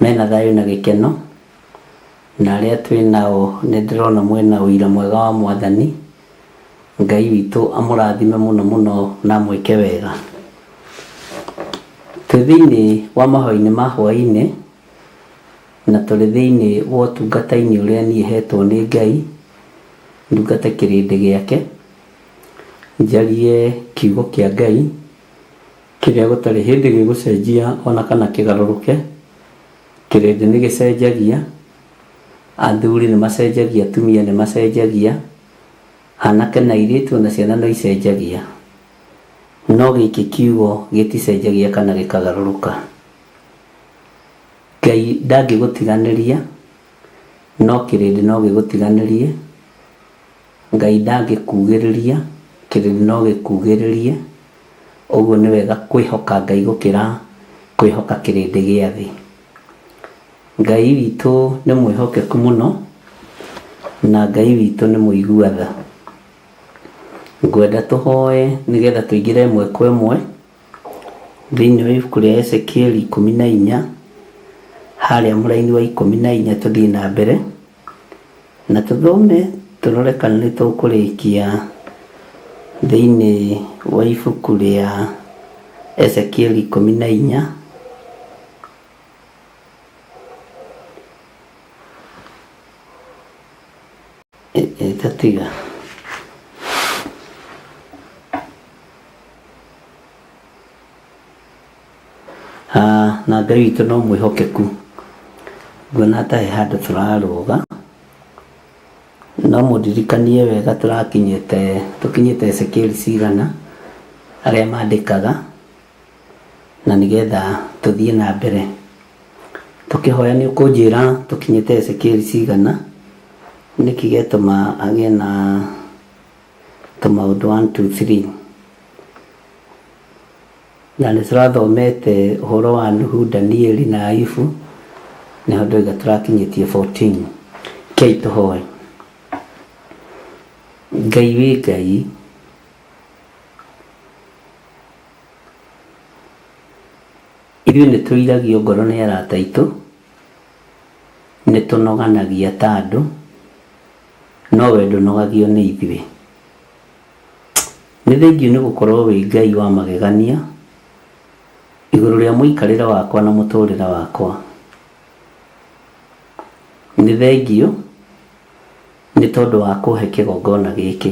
mena thayũ na gĩkeno, na arĩa twĩ nao nĩ ndĩrona mwena ũira mwega wa Mwathani. Ngai witũ amũrathime mũno mũno na mwĩke wega. Twĩ thĩinĩ wa mahoya-inĩ ma hwaĩ-inĩ, na tũrĩ thĩinĩ wa ũtungata-inĩ ũrĩa niĩ hetwo nĩ Ngai ndungate kĩrĩndĩ gĩake, njarie kiugo kĩa Ngai kĩrĩa gũtarĩ hĩndĩ gĩgũcenjia ona kana kĩgarũrũke. Kĩrĩndĩ nĩ gĩcenjagia, athuri nĩ macenjagia, atumia nĩ macenjagia, anake na airĩtu na ciana no icenjagia, no gĩkĩ kiugo gĩticenjagia kana gĩkagarũrũka. Ngai ndangĩgũtiganĩria, no kĩrĩndĩ no gĩgũtiganĩrie. Ngai ndangĩkugĩrĩria, kĩrĩndĩ no gĩkugĩrĩrie. Ũguo nĩ wega kwĩhoka Ngai gũkĩra kwĩhoka kĩrĩndĩ gĩa thĩ. Ngai witũ nĩ mwĩhokeku mũno na Ngai witũ nĩ mũigua tha. Ngwenda tũhoe nĩgetha tũingĩre ĩmwe kwa ĩmwe thĩinĩ wa ibuku rĩa Ezekieli 14 harĩa mũraini wa 14 tũthiĩ na mbere na tũthome tũrore kana nĩ tũkũrĩkia thĩinĩ wa ibuku rĩa Ezekieli 14 tatiga na Ngai witũ no mwĩhokeku. Nguona ta he handũ tũrarũga no mũndirikanie wega tũkinyĩte Ezekieli cigana arĩa mandĩkaga na nĩgetha tũthiĩ na mbere tũkĩhoya nĩ ũkũnjĩra tũkinyĩte Ezekieli cigana nĩkĩ gĩtũma agĩe na tũmaũndũ 1 2 3 na nĩ tũrathomete ũhoro wa Nuhu, Danieli na Ayubu nĩ handũ iga tũrakinyĩtie 14. Kei tũhoe. Ngai wĩ Ngai, ithuĩ nĩ tũiragio ngoro nĩ arata aitũ, nĩ tũnoganagia ta andũ no we ndũnogagio nĩ ithuĩ. Nĩ thengiũ nĩ gũkorwo wĩ Ngai wa magegania igũrũ rĩa mũikarĩre wakwa na mũtũrĩre wakwa. Nĩ thengiũ nĩ tondũ wa kũhe kĩgongona gĩkĩ.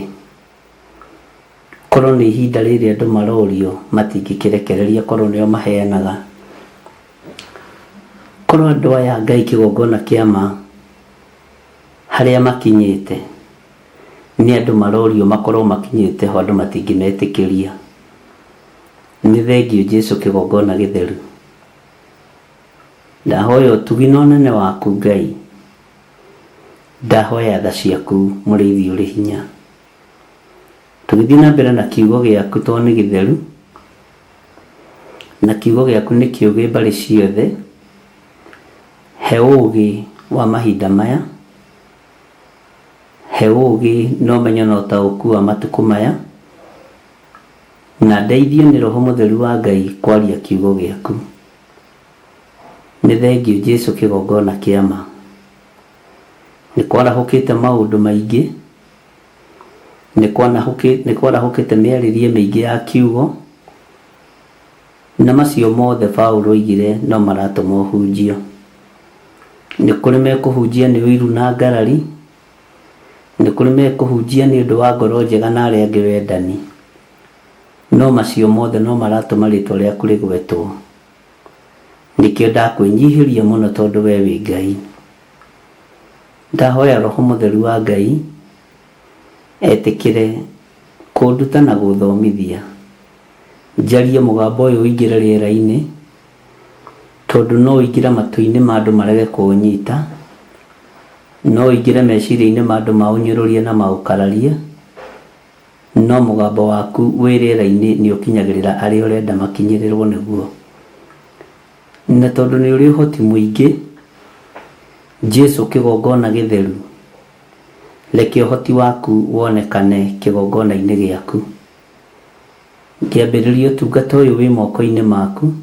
Korwo nĩ ihinda rĩrĩa andũ marorio matingĩkĩrekereria korwo nĩo maheanaga. Korwo andũ aya Ngai kĩgongona kĩama harĩa makinyĩte nĩ andũ marorio makorwo makinyĩte ho andũ matingĩmetĩkĩria. Nĩ thengiũ Jesũ kĩgongona gĩtheru. Ndahoya ũtugi na ũnene waku Ngai, ndahoya tha ciaku mũrĩithi ũrĩ hinya. Tũgĩthiĩ na mbere na kiugo gĩaku tondũ nĩ gĩtheru na kiugo gĩaku nĩ kĩũgĩ mbarĩ ciothe. He ũũgĩ wa mahinda maya, he ũũgĩ na ũmenyo na ũtaũku wa matukũ maya, na ndeithio nĩ Roho Mũtheru wa Ngai kwaria kiugo gĩaku. Nĩ thengiũ Jesũ kĩgongona kĩama. Nĩ kwarahũkĩte maũndũ maingĩ, nĩ kwarahũkĩte mĩarĩrie mĩingĩ ya kiugo, na macio mothe Paũlũ oigire no maratũma ũhunjio. Nĩ kũrĩ mekũhunjia nĩ ũiru na ngarari, nĩ kũrĩ mekũhunjia nĩ ũndũ wa ngoro njega na arĩa angĩ wendani, no macio mothe no maratũma rĩtwa rĩaku rĩgwetwo. Nĩkĩo ndakwĩnyihĩria mũno tondũ we wĩ Ngai. Ndahoya Roho Mũtheru wa Ngai etĩkĩre kũnduta na gũthomithia. Njarie mũgambo ũyũ ũingĩre rĩera-inĩ tondũ no ũingĩre matũ-inĩ ma andũ marege kũũnyita, no ũingĩre meciria-inĩ ma andũ maũnyũrũrie na maũkararie, no mũgambo waku wĩ rĩera-inĩ nĩ ũkinyagĩrĩra arĩa ũrenda makinyĩrĩrwo nĩguo. Na tondũ nĩ ũrĩ ũhoti mũingĩ Jesũ kĩgongona gĩtheru, reke ũhoti waku wonekane kĩgongona-inĩ gĩaku. Ngĩambĩrĩria ũtungata ũyũ wĩ moko-inĩ maku,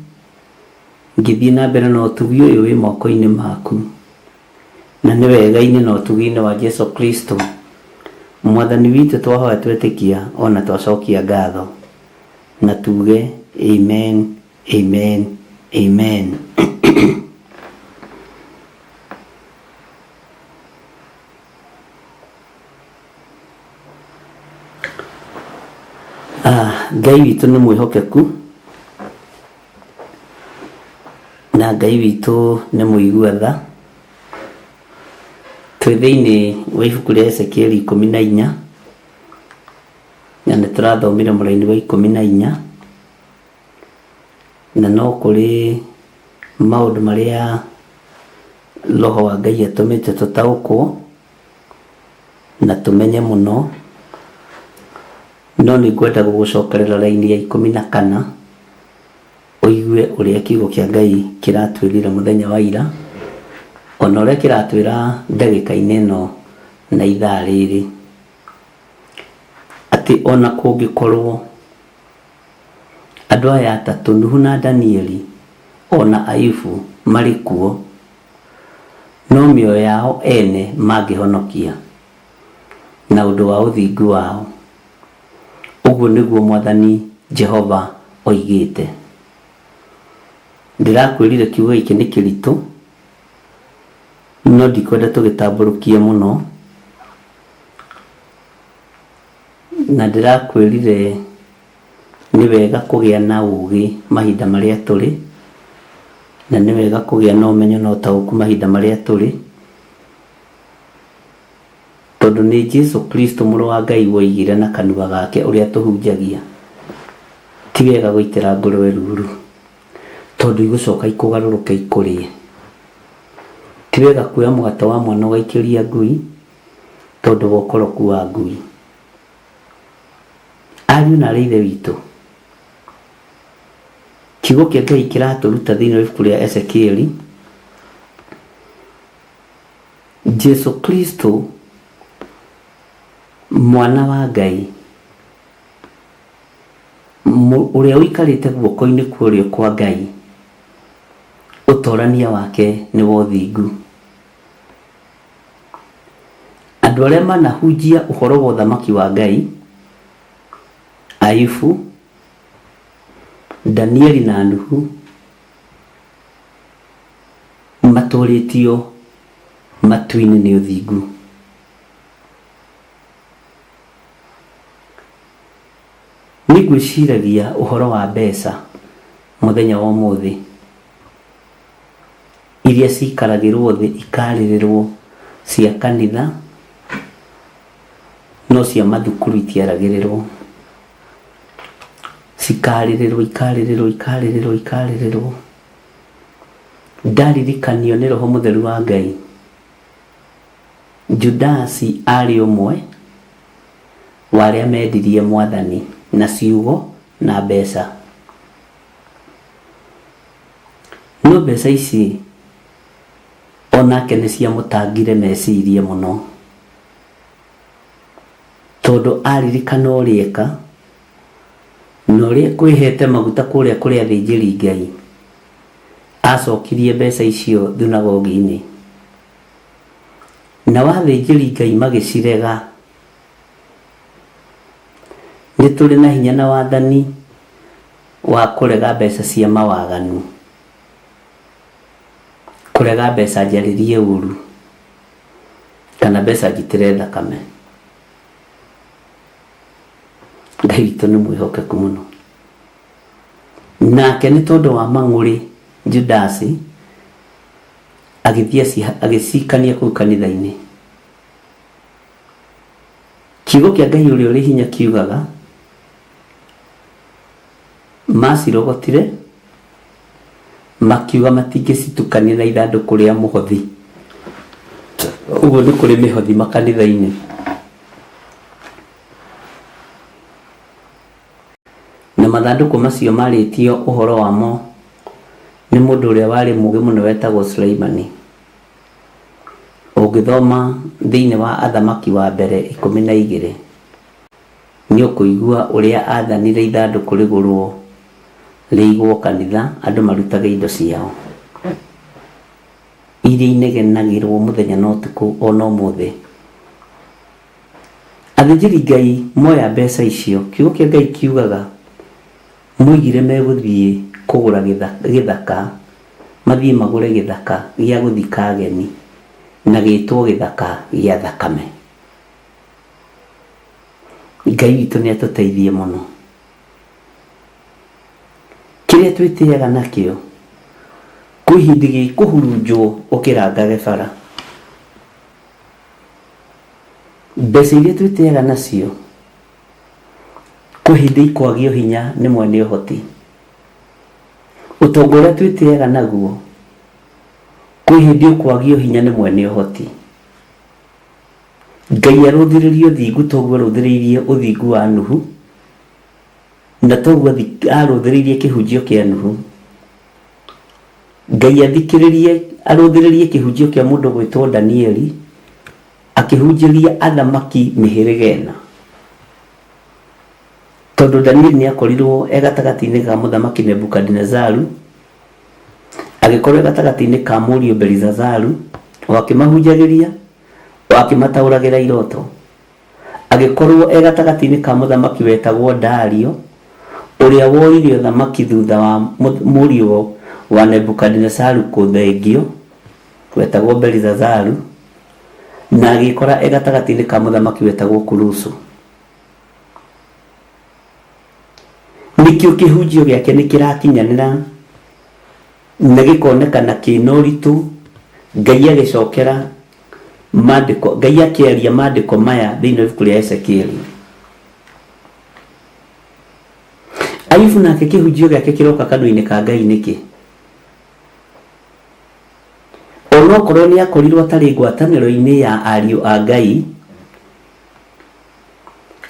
ngĩthiĩ na mbere na ũtugi ũyũ wĩ moko-inĩ maku, na nĩ wega-inĩ na ũtugi-inĩ wa Jesũ Kristo Mwathani witũ twahoya twetĩkia ona twacokia ngatho na tuge amen, amen, amen. Ngai witũ nĩ mwĩhokeku na Ngai witũ nĩ mũigua tha. Twĩ thĩinĩ wa ibuku rĩa Ezekieli 14 na nĩ tũrathomire mũraini wa 14, na no kũrĩ maũndũ marĩa Roho wa Ngai atũmĩte tũtaũkwo na tũmenye mũno, no nĩ ngwenda gũgũcokerera raini ya 14 ũigue ũrĩa kiugo kĩa Ngai kĩratwĩrire mũthenya wa ira ona ũrĩa kĩratwĩra ndagĩka-inĩ ĩno na ithaa rĩrĩ atĩ ona kũngĩkorwo andũ aya atatũ Nuhu na Danieli ona Ayubu marĩ kuo, no mĩoyo yao ene mangĩhonokia na ũndũ wa ũthingu wao. Ũguo nĩguo Mwathani Jehova oigĩte. Ndĩrakwĩrire kiugo gĩkĩ nĩ kĩritũ, no ndikwenda tũgĩtambũrũkie mũno, na ndĩrakwĩrire nĩ wega kũgĩa na ũũgĩ mahinda marĩa tũrĩ, na nĩ wega kũgĩa na ũmenyo na ũtaũku mahinda marĩa tũrĩ, tondũ nĩ Jesũ Kristo mũrũ wa Ngai woigire na kanua gake ũrĩa tũhunjagia, ti wega gũitĩra ngũrwe ruru tondũ igũcoka ikũgarũrũke ikũrĩe. Ti wega kuoya mũgate wa mwana ũgaikĩria ngui tondũ wa ũkoroku wa ngui. Ariũ na aarĩ a Ithe witũ, kiugo kĩa Ngai kĩratũruta thĩinĩ wa ibuku rĩa Ezekieli, Jesũ Kristo mwana wa Ngai ũrĩa ũikarĩte guoko-inĩ kwa ũrĩo kwa Ngai, ũtorania wake nĩ wa ũthingu. Andũ arĩa manahunjia ũhoro wa ũthamaki wa Ngai, Ayubu, Danieli na Nuhu, matũrĩtio matu-inĩ nĩ ũthingu. Nĩngwĩciragia ũhoro wa mbeca mũthenya wa ũmũthĩ, iria cikaragĩrwo thĩ ikarĩrĩrwo cia kanitha, no cia mathukuru itiaragĩrĩrwo, cikarĩrĩrwo. Ndaririkanio nĩ Roho Mũtheru wa Ngai, Judasi arĩ ũmwe wa arĩa mendirie Mwathani na ciugo na mbeca. No mbeca ici onake nĩ ciamũtangire meciria mũno, tondũ aririkana ũrĩa eka na ũrĩa kwĩhete maguta kũrĩa kũrĩ athĩnjĩri Ngai, acokirie mbeca icio thunagogi-inĩ, na athĩnjĩri Ngai magĩcirega. Nĩ tũrĩ na hinya na wathani wa kũrega mbeca cia mawaganu, kũrega mbeca njarĩrie ũru, kana mbeca njitĩre thakame. Ngai witũ nĩ mwĩhokeku mũno, nake nĩ tondũ wa mang'ũrĩ Judasi agĩcikania kũu kanitha-inĩ. Kiugo kĩa Ngai ũrĩa ũrĩ hinya kiugaga macirogotire, makiuga matingĩcitukania na ithandũkũ rĩa mũhothi. Ũguo nĩ kũrĩ mĩhothi makanitha-inĩ. Na mathandũkũ macio marĩtio ũhoro wamo nĩ mũndũ ũrĩa warĩ mũũgĩ mũno wetagwo Sulaimani. Ũngĩthoma thĩinĩ wa Athamaki wa mbere 12, nĩ ũkũigua ũrĩa athanire ithandũkũ rĩgũrwo rĩigwo kanitha, andũ marutage indo ciao iria inegenagĩrwo mũthenya na ũtukũ ona ũmũthĩ. Athĩnjĩri Ngai moya mbeca icio, kiugo kĩa Ngai kiugaga moigire megũthiĩ kũgũra gĩthaka, mathiĩ magũre gĩthaka gĩa gũthika ageni na gĩtwo gĩthaka gĩa thakame. Ngai witũ nĩ atũteithie mũno. Kĩrĩa twĩtĩaga nakĩo kwĩ hĩndĩ gĩkũhurunjwo ũkĩrangage bara. Mbeca iria twĩtĩaga nacio kwĩ hĩndĩ ikwagio hinya nĩ mwene ũhoti. Ũtonga ũrĩa twĩtĩaga naguo kwĩ hĩndĩ ũkwagio hinya nĩ mwene ũhoti. Ngai arũthĩrĩrie ũthingu toguo arũthĩrĩirie ũthingu wa Nuhu, na toguo arũthĩrĩirie kĩhunjio kĩa Nuhu. Ngai athikiririe aruthiririe kihunjio kia mundu gwitwo Danieli akihunjiria athamaki mihirigena. Tondu Danieli ni akorirwo egatagati-ini ka muthamaki Nebukadnezaru, agikorwo egatagati-ini ka murio Belizazaru, wakimahunjagiria wakimatauragira iroto. Agikorwo egatagati-ini ka muthamaki wetagwo Dario, uria woire uthamaki thutha wa murio wa Nebukadnezaru kuthengio wetagwo Belizazaru, na agikora egatagati-ini ka muthamaki wetagwo Kurusu. Nikio kihunjio giake nikirakinyanira na gikonekana kina uritu. Ngai agicokera mandiko, Ngai akiaria mandiko maya thiini wa ibuku ria Ezekieli. Ayubu nake kihunjio giake kiroka kanua-ini ka Ngai niki. Onokorwo ni akorirwo atari ngwataniro-ini ya ariu a Ngai,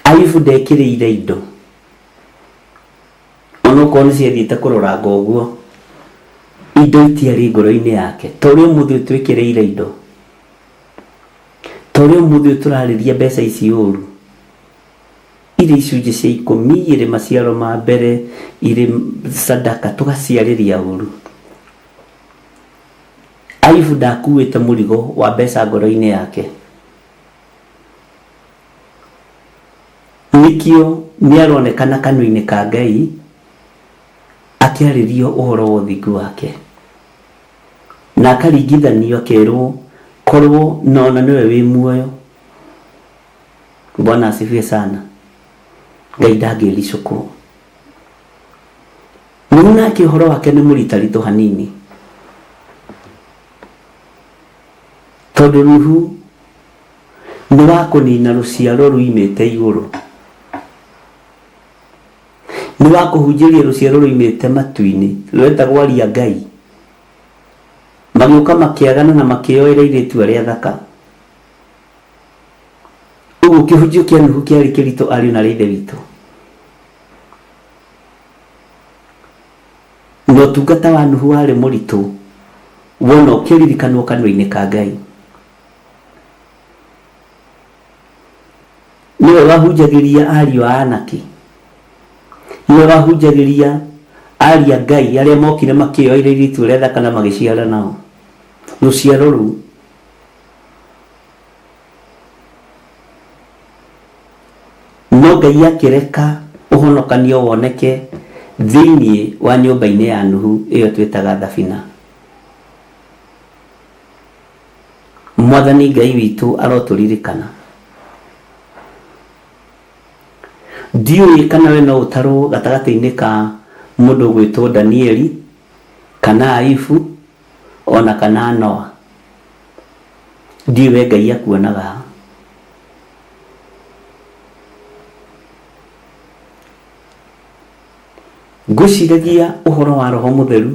Ayubu ndekiriire indo. Onokorwo ni ciathiite kuroranga uguo, indo itiari ngoro-ini yake. Tori umuthi twikireire indo, tori umuthi turariria mbeca ici uru, iri icunji cia 10 iri maciaro ma mbere, iri sadaka tugaciariria uru. Ayubu ndakuite murigo wa mbeca ngoro-ini yake. Nikio ni aronekana kanua-ini ka Ngai akiaririo uhoro wa uthingu wake, na akaringithanio akerwo korwo nona niwe wi muoyo. Bwana asifiwe sana. Ngai ndangĩricũkwo. Nake uhoro wake ni mũritarito hanini, tondu ruhu ni wa kunina ruciaro ruimite iguru, ni wa kuhunjiria ruciaro ruimite matu-ini rwetagwo aria Ngai, magĩũka makĩagana na makĩoera airĩtu arĩa athaka. Ũguo kĩhunjio kĩa Nuhu kĩarĩ kĩritũ ariũ na ithe witũ. Na ũtungata wa Nuhu warĩ mũritũ wona ũkĩririkanwo kanua-inĩ ka Ngai. Niwe wahunjagĩria ariũ a Anaki, niwe wahunjagĩria aria Ngai arĩa mokire makĩoera airĩtu arĩa athaka na magĩciara nao. Ruciaro rũu no Ngai akĩreka ũhonokanio woneke thĩinĩ wa nyũmba-inĩ ya Nuhu ĩyo twĩtaga thabina. Mwathani Ngai witũ arotũririkana. Ndiũĩ kana we no ũtarwo gatagatĩ-inĩ ka mũndũ gwĩtwo Danieli kana Ayubu ona kana Noa. Ndiũĩ Ngai akuonaga. Ngwĩciragia ũhoro wa Roho Mũtheru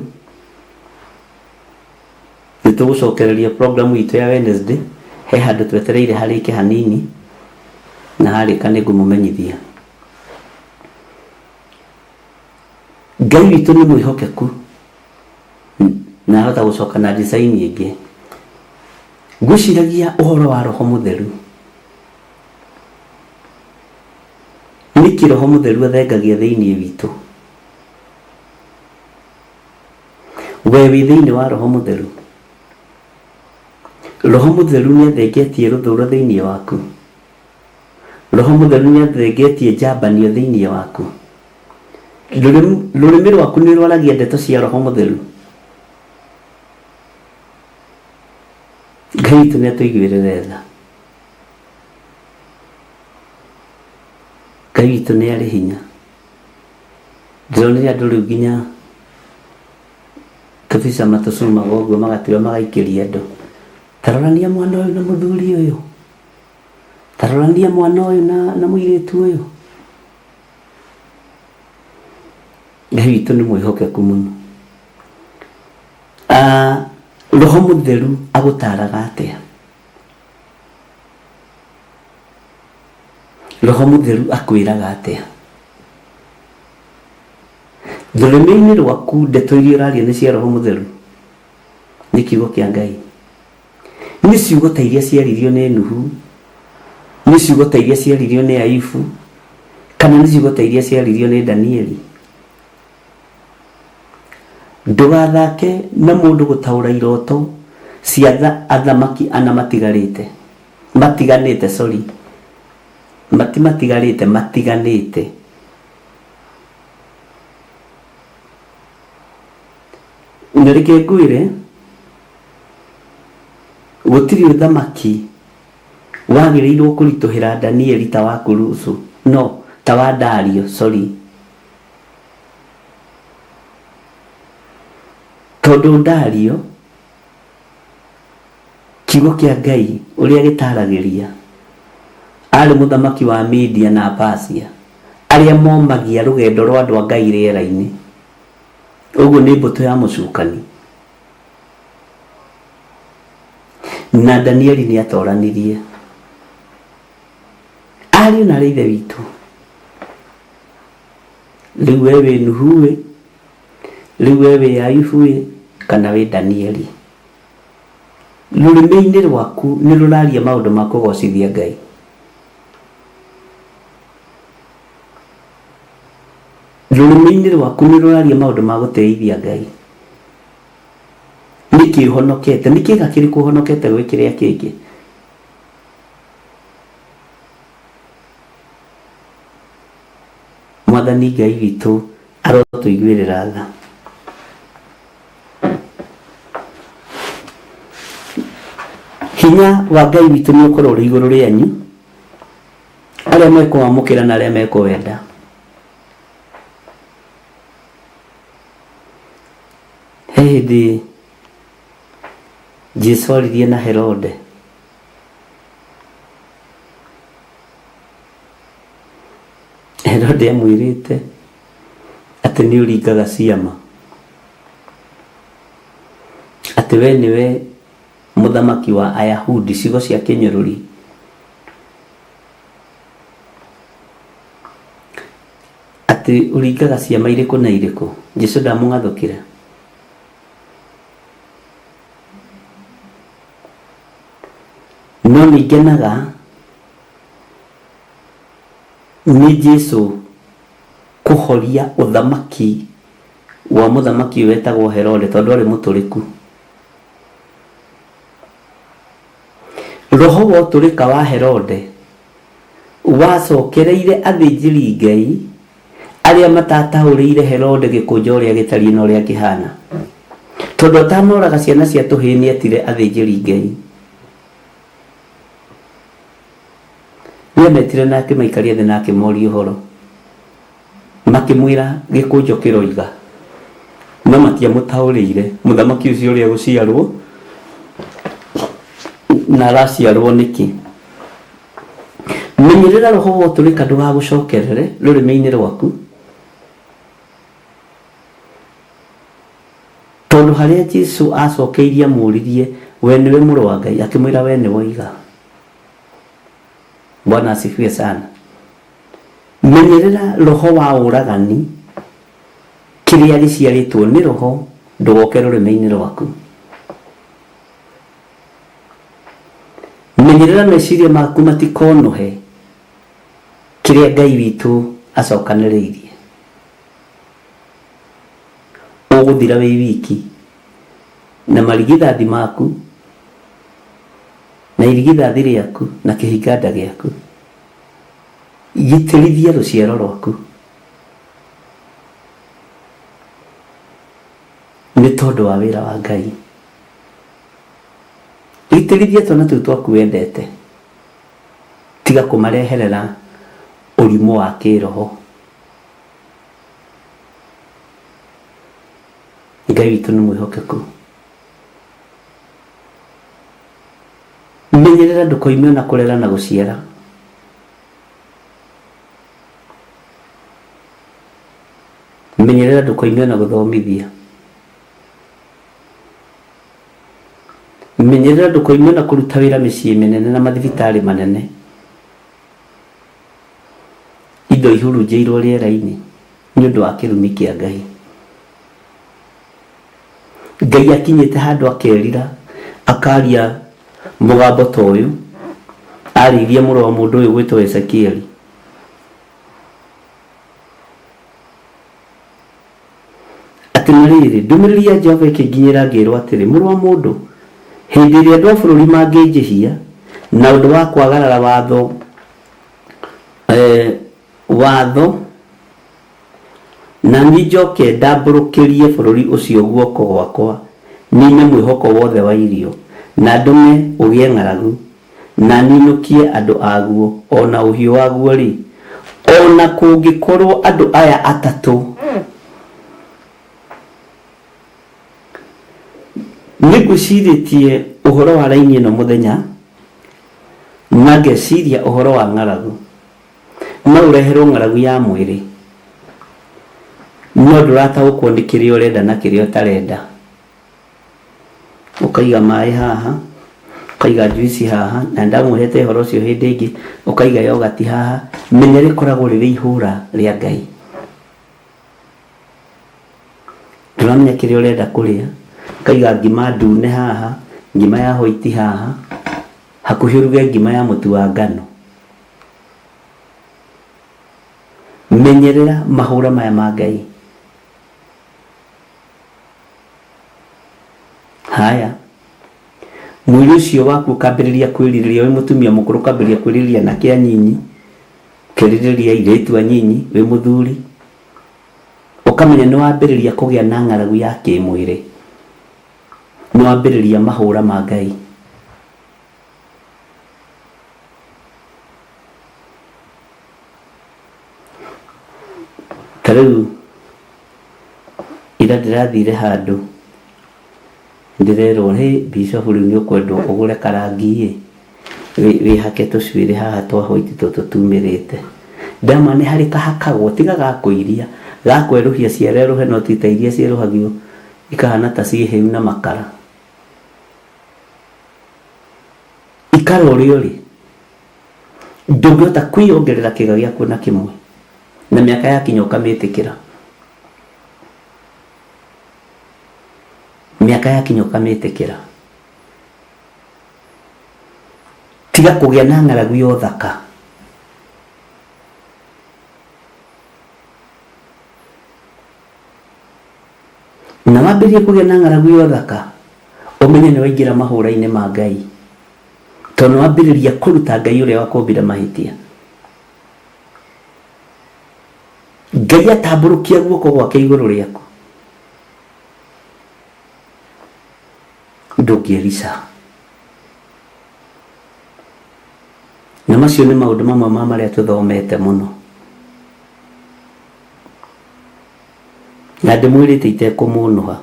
nĩtũgũcokereria program itũ ya Wednesday. He handũ twetereire harĩke hanini na harĩka nĩngũmũmenyithia. Ngai witũ nĩ mwĩhokeku na ahota gũcoka na design ĩngĩ. Ngwĩciragia ũhoro wa Roho Mũtheru. Nĩkĩ Roho Mũtheru athengagia thĩinĩ witũ? We wĩ thĩinĩ wa Roho Mũtheru. Roho Mũtheru nĩ athengetie rũthũũro thĩinĩ waku. Roho Mũtheru nĩ athengetie njambanio thĩinĩ waku. Rũrĩmĩ rwaku nĩ rwaragia ndeto cia Roho Mũtheru. Ngai witũ nĩ atũiguĩrĩre tha. Ngai witũ nĩ arĩ hinya. Ndĩronire andũ rĩu nginya kabisa matũcumaga ũguo magatiga magaikĩria andũ. Tarorania mwana ũyũ na mũthuri ũyũ, tarorania mwana ũyũ na mũirĩtu ũyũ. Ngai witũ nĩ mwĩhokeku mũno. Roho Mũtheru agũtaraga atĩa? Roho Mũtheru akwĩraga atĩa? Rũrĩmĩ-inĩ rwaku ndeto iria ũraria nĩ cia Roho Mũtheru. nĩ kiugo kĩa Ngai. Nĩ ciugo ta iria ciaririo nĩ Nuhu, nĩ ciugo ta iria ciaririo nĩ Ayubu, kana nĩ ciugo ta iria ciaririo nĩ Danieli. Ndũgathake na mũndũ gũtaũra iroto cia athamaki ana matiganĩte, matiganĩte. Na reke ngwĩre, gũtirĩ ũthamaki wagĩrĩirwo kũritũhĩra Danieli ta wa Kurusu, no, ta wa Dario, tondũ Dario, kiugo kĩa Ngai ũrĩa gĩtaragĩria, arĩ mũthamaki wa Media na Persia, arĩa momagia rũgendo rwa andũ a Ngai rĩera-inĩ. Ũguo nĩ mbũtũ ya mũcukani. Na Danieli nĩ atoranirie. Ariũ na ithe witũ, rĩu we wĩ Nuhu, rĩu we wĩ Ayubu, kana wĩ Danieli, rũrĩmĩ-inĩ rwaku nĩ rũraria maũndũ ma kũgocithia Ngai. Rũrĩmĩ-inĩ rwaku nĩ rũraria maũndũ ma gũteithia Ngai. Nĩkĩ ũhonokete? Nĩ kĩĩga kĩrĩkũ ũhonokete gwĩ kĩrĩa kĩngĩ? Mwathani Ngai witũ arotũiguĩrĩra tha. Hinya wa Ngai witũ nĩ ũkorwo ũrĩ igũrũ rĩanyu, arĩa mekũwamũkĩra na arĩa mekũwenda. He hĩndĩ Jesũ aririe na Herode. Herode amwĩrĩte atĩ nĩ ũringaga ciama, atĩ we nĩwe mũthamaki wa Ayahudi, ciugo cia kĩnyũrũri. Atĩ ũringaga ciama irĩkũ na irĩkũ. Jesũ ndamũgathũkĩra. No nĩngenaga nĩ Jesũ kũhoria ũthamaki wa mũthamaki wetagwo Herode, tondũ arĩ mũtũrĩku. Roho wa ũtũrĩka wa Herode wacokereire athĩnjĩri Ngai arĩa matatahũrĩire Herode gĩkũnjo ũrĩa gĩtariĩ na ũrĩa kĩhana, tondũ atanoraga ciana cia tũhĩĩ nĩetire athĩnjĩri Ngai. Nĩametire na akĩmaikaria thĩ na akĩmoria ũhoro, makĩmwĩra gĩkũnjo kĩroiga, no matiamũtaũrĩire mũthamaki ũcio ũrĩa gũciarwo na araciarwo nĩkĩ. Menyerera roho wa ũtũrĩka ndũgagũcokerere rũrĩmĩ-inĩ rwaku, tondũ harĩa Jesũ acokeirie amũririe we nĩwe mũrũ wa Ngai, akĩmwĩra we nĩ woiga. Bwana asifiwe sana. Menyerera roho wa ũragani, kĩrĩa gĩciarĩtwo nĩ roho ndũgoke rũrĩmĩ-inĩ rwaku. Menyerera meciria maku matikonohe kĩrĩa Ngai witũ acokanĩrĩirie. Ũgũthira wĩ wiki na marigithathi maku na irigithathi rĩaku na kĩhinganda gĩaku. Gitĩrithia rũciaro rwaku, nĩ tondũ wa wĩra wa Ngai. Gitĩrithia twana tũu twaku wendete, tiga kũmareherera ũrimũ wa kĩroho. Ngai witũ nĩ mwĩhokeku. Menyerera ndũkoime na kũrera na gũciara. Menyerera ndũkoime na gũthomithia. Menyerera ndũkoime na kũruta wĩra mĩciĩ mĩnene na mathibitarĩ manene, indo ihurunjĩirwo rĩera-inĩ nĩ ũndũ wa kĩrumi kĩa Ngai. Ngai akinyite handu akerira akaria mugambo toyu aririe muru wa mundu uyu gwitwo Ezekieli. Atinariri ndumiriri ya Jehova ikiginyira ngirwo atiri muru wa mundu hindi iria andu a bururi mangĩnjĩhia na ũndũ wa kwagarara watho na niĩ njoke ndambũrũkĩrie bũrũri ũcio guoko gwakwa nine mwĩhoko wothe wa irio na ndume ũgĩe ng'aragu na ninũkie andũ aguo ona ũhiũ waguo rĩ ona kũngĩkorwo andũ aya atatũ nĩngwĩcirĩtie ũhoro wa raini ĩno mũthenya na ngeciria ũhoro wa ng'aragu no ũreherwo ng'aragu ya mwĩrĩ no ndũrataũkwo nĩ kĩrĩa ũrenda na kĩrĩa ũtarenda. Ũkaiga maĩ haha, ũkaiga juici haha, na ndamũhete ũhoro ũcio hĩndĩ ĩngĩ ũkaiga yogati haha, menya rĩkoragwo rĩrĩ ihũra rĩa Ngai. Ndũramenya kĩrĩa ũrenda kũrĩa, ũkaiga ngima ndune haha, ngima ya white haha, hakuhĩ ũruge ngima ya mũtu wa ngano. Menyerera mahũra maya ma Ngai. Haya, mwĩrĩ ũcio waku ũkambĩrĩria kwĩrirĩria wĩ mũtumia mũkũrũ, ũkambĩrĩria kwĩrirĩria na kĩa nyinyi, ũkerirĩria airĩtu anyinyi wĩ mũthuri, ũkamenya nĩ wambĩrĩria kũgĩa na ng'aragu ya kĩmwĩrĩ, nĩ wambĩrĩria mahũra ma Ngai. Tarĩu ira ndĩrathire handũ ndirerwo he bishop rĩu nĩ ũkwendwo ũgũre karangi wĩhake tũcuĩrĩ haha twa white tũtũ tumĩrĩte. Ndama nĩ harĩ kahakagwo tiga gakũiria gakwerũhia ciareruhe no ti ta iria cierũhagio ikahana ta ciĩhĩu na makara. Ikara ũrĩa ũrĩ ndũngĩhota kwĩongerera kĩga gĩaku na kĩmwe na mĩaka yakinya ũkamĩtĩkĩra. Miaka yakinya ũkamĩtĩkĩra. Tiga kũgĩa na ng'aragu ya ũthaka. Na wambĩrĩrie kũgĩa na ng'aragu ya ũthaka ũmenye nĩ waingĩra mahũra-inĩ ma Ngai, tondũ wambĩrĩria kũruta Ngai ũrĩa wakũmbire mahĩtia. Ngai atambũrũkia guoko gwake igũrũ rĩaku, ndũngĩrica. Na macio nĩ maũndũ mamwe ma marĩa tũthomete mũno, na ndĩmwĩrĩte itekũmũnũha.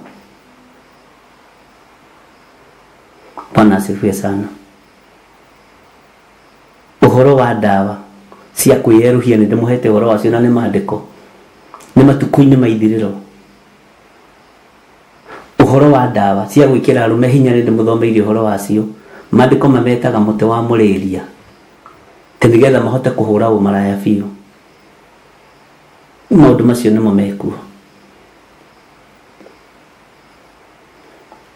Bwana asifiwe sana. Ũhoro wa ndawa cia kwĩyeruhia nĩ ndĩmũhete ũhoro wacio na nĩ maandĩko, nĩ matukũ-inĩ ma ithirĩro. Ũhoro wa ndawa cia gwĩkĩra arũme hinya nĩ ndĩmũthomeirie ũhoro wacio, maandĩko mametaga mũtĩ wa mũrĩria nĩgetha mahote kũhũra ũmaraya biũ. Maũndũ macio nĩmo mekuo.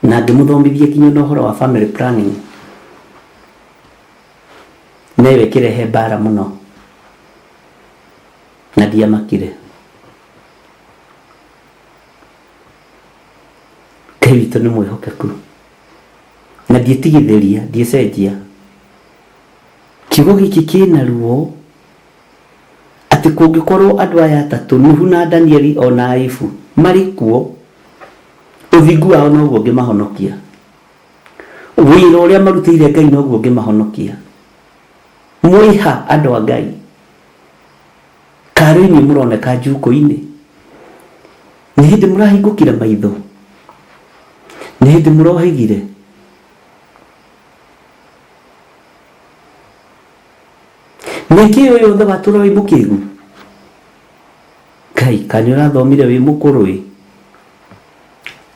Na ngĩmũthomithia kinya na ũhoro wa family planning, nayo ĩkĩrehe mbara mũno na ndiamakire. Ngai witũ nĩ mwĩhokeku na ndiĩtigithĩria, ndiĩcenjia. Kiugo gĩkĩ kĩna ruo atĩ kũngĩkorwo andũ aya atatũ, Nuhu na Danieli ona Ayubu marĩ kuo, ũthingu wao noguo ũngĩmahonokia, wĩra ũrĩa marutĩire Ngai noguo ũngĩmahonokia. Mwĩha andũ a Ngai, karĩ inyuĩ mũroneka njuko-inĩ, nĩ hĩndĩ mũrahingũkire maitho, nĩ hĩndĩ mũrohĩgire. Nĩkĩ ũyũ othe watũra wĩ mũkĩgu? Ngai, kanĩ ũrathomire wĩ mũkũrũ?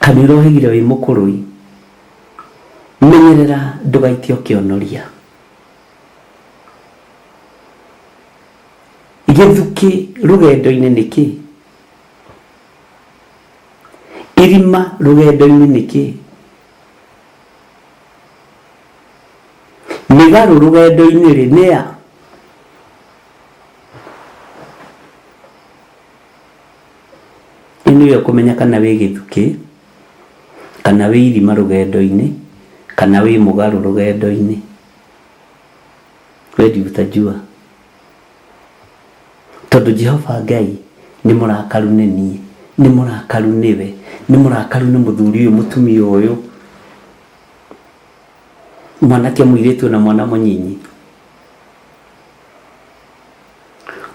Kanĩ ũrohĩgire wĩ mũkũrũ? Menyerera ndũgaitio kĩonoria. Gĩthukĩ rũgendo-inĩ nĩkĩ? irima rugendo-inĩ nĩkĩ? Mĩgarũ rugendo-inĩ rĩ nĩa? Nĩyo kũmenya kana wĩ gĩthukĩ, kana wĩ irima rugendo-inĩ, kana wĩ mũgarũ rugendo-inĩ. Wendi utajua. Tondũ Jehova Ngai nĩ mũrakaru nĩ niĩ, nĩ mũrakaru nĩwe, nĩ mũrakaru nĩ mũthuri ũyũ, mũtumia ũyũ, mwanake mũirĩtu na mwana mũnyinyi.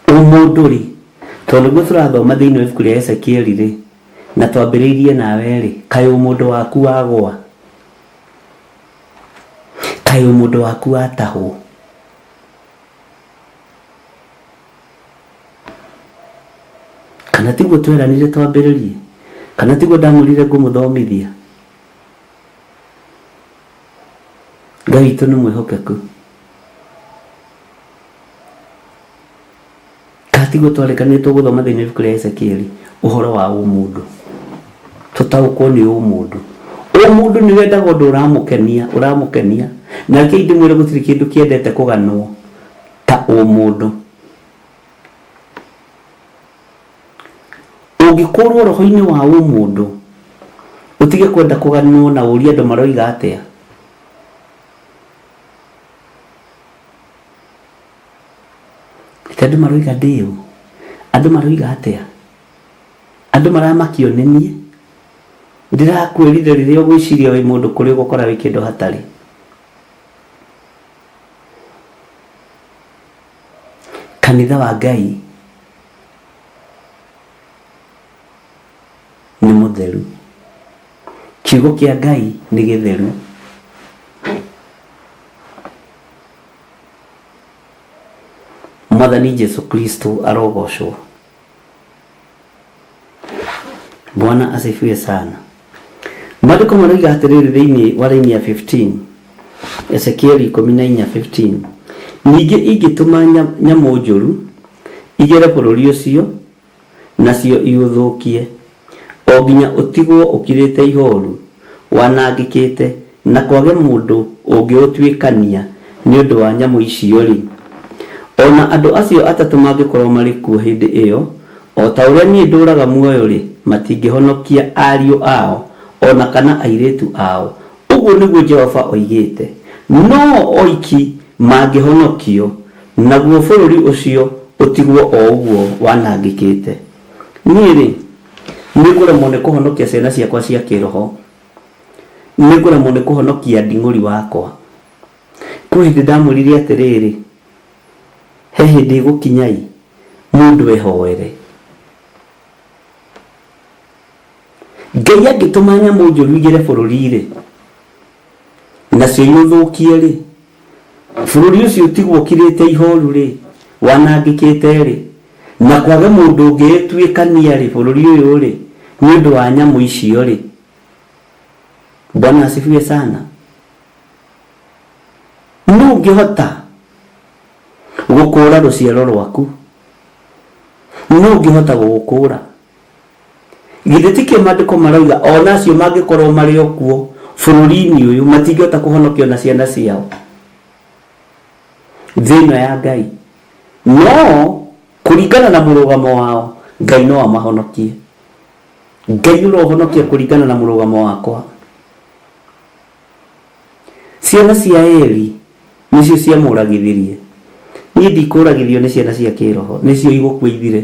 Mũndũ rĩ, tondũ nĩguo tũrathoma thĩinĩ wa ibuku rĩa Ezekieli rĩ, na twambĩrĩirie nawe rĩ, kaĩ mũndũ waku wagwa? Kaĩ mũndũ waku watahwo? Kana tiguo tweranire twambĩrĩrie? Kana tiguo ndamũrire ngũmũthomithia? Ngai witũ nĩ mwĩhokeku. Tiguo twarĩkanĩtwo gũthoma thĩinĩ wa ibuku rĩa Ezekieli ũhoro wa ũmũndũ, tũtaũkwo nĩ ũmũndũ. Ũmũndũ nĩ wendaga ũndũ ũramũkenia, na reke ndĩmwĩre gũtirĩ kĩndũ kĩendete kũganwo ta ũmũndũ. Ũngĩkũrwo roho-inĩ wa ũmũndũ, ũtige kwenda kũganwo na ũria andũ maroiga atĩa. Andũ maroiga ndĩũ, andũ maroiga atĩa, andũ maramakio nĩ niĩ. Ndĩrakwĩrire rĩrĩa ũgwĩciria wĩ mũndũ kũrĩ ũgũkora wĩ kĩndũ hatarĩ. Kanitha wa Ngai nĩ mũtheru, kiugo kĩa Ngai nĩ gĩtheru. Mwathani Jesu Kristo arogocwo. Bwana asifiwe sana. Maandĩko maroiga atĩrĩrĩ thĩinĩ wa raini ya 15, Ezekieli 14:15, ningĩ ingĩtũma nyamũ njũru igere bũrũri ũcio, nacio iũthũkie, o nginya ũtigwo ũkirĩte ihoru, wanangĩkĩte, na kwage mũndũ ũngĩũtuĩkania nĩ ũndũ wa nyamũ icio rĩ, ona andũ acio atatũ mangĩkorwo marĩ kuo hĩndĩ ĩyo, o ta ũrĩa niĩ ndũraga muoyo rĩ, matingĩhonokia ariũ ao ona kana airĩtu ao. Ũguo nĩguo Jehova oigĩte. No oiki mangĩhonokio, naguo bũrũri ũcio ũtigwo o ũguo wanangĩkĩte. Niĩ rĩ, nĩngũremwo nĩ kũhonokia ciana ciakwa cia kĩroho, nĩngũremwo nĩ kũhonokia nding'ũri wakwa. Kwĩ hĩndĩ ndamwĩrire atĩrĩrĩ, he hĩndĩ ĩgũkinya mũndũ ehoere. Ngai angĩtũma nyamũ njũru igere bũrũri rĩ, nacio iũthũkie rĩ, bũrũri ũcio ũtigwo ũkirĩte ihoru rĩ, wanangĩkĩte rĩ, na kwage mũndũ ũngĩtuĩkania rĩ bũrũri ũyũ rĩ, nĩ ũndũ wa nyamũ icio rĩ. Bwana asifiwe sana. Nũ ũngĩhota gũkũũra rũciaro rwaku? Nũ ũngĩhota gũgũkũũra? Githĩ ti kĩo maandĩko maroiga ona acio mangĩkorwo marĩ o kuo bũrũri-inĩ ũyũ matingĩhota kũhonokio na ciana ciao? Thĩna ya Ngai. No kũringana na mũrũgamo wao, Ngai no amahonokie. Ngai ũrohonokia kũringana na mũrũgamo wakwa. Ciana cia Eli nĩcio ciamũragithirie. Niĩ ndikũragithio nĩ ciana cia kĩroho, nĩcio igũkũithire.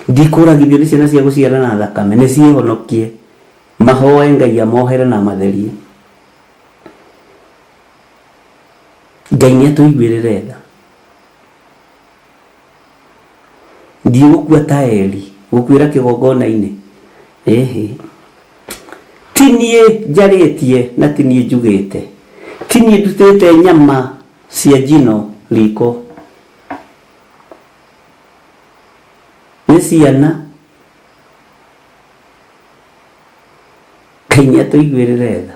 Ndikũragithio nĩ ciana cia gũciara na thakame, nĩciĩhonokie. Mahoe Ngai amohere na matherie. Ngai nĩatũiguĩrĩre tha. Ndigũkua ta Eli, gũkuĩra kĩgongona-inĩ. Ti niĩ njarĩtie na ti niĩ njugĩte. Ti niĩ ndutĩte nyama cia njino riko. Nĩ ciana. Ngai nĩatũiguĩrĩre tha.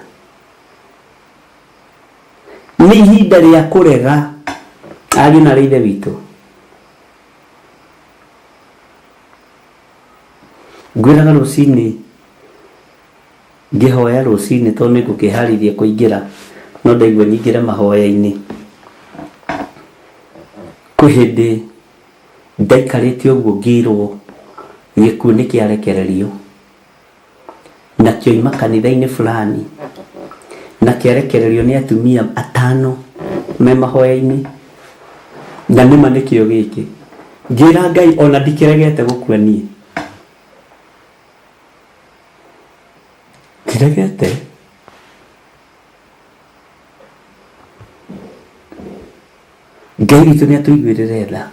Nĩ ihinda rĩa kũrega ariũ na ithe witũ. ngwiraga rucini ngihoya rucini tondu nigukiharithia kuingira no ndaigua nyingire mahoya-ini kuhindi ndaikarite uguo ngirwo gikuo nikiarekererio na kioima kanitha-ini fulani na kiarekererio ni atumia 5 me mahoya-ini na nima nikio giki ngira Ngai ona ndikiregete gukua nie kiregete Ngai witũ nĩ atũiguĩrĩre tha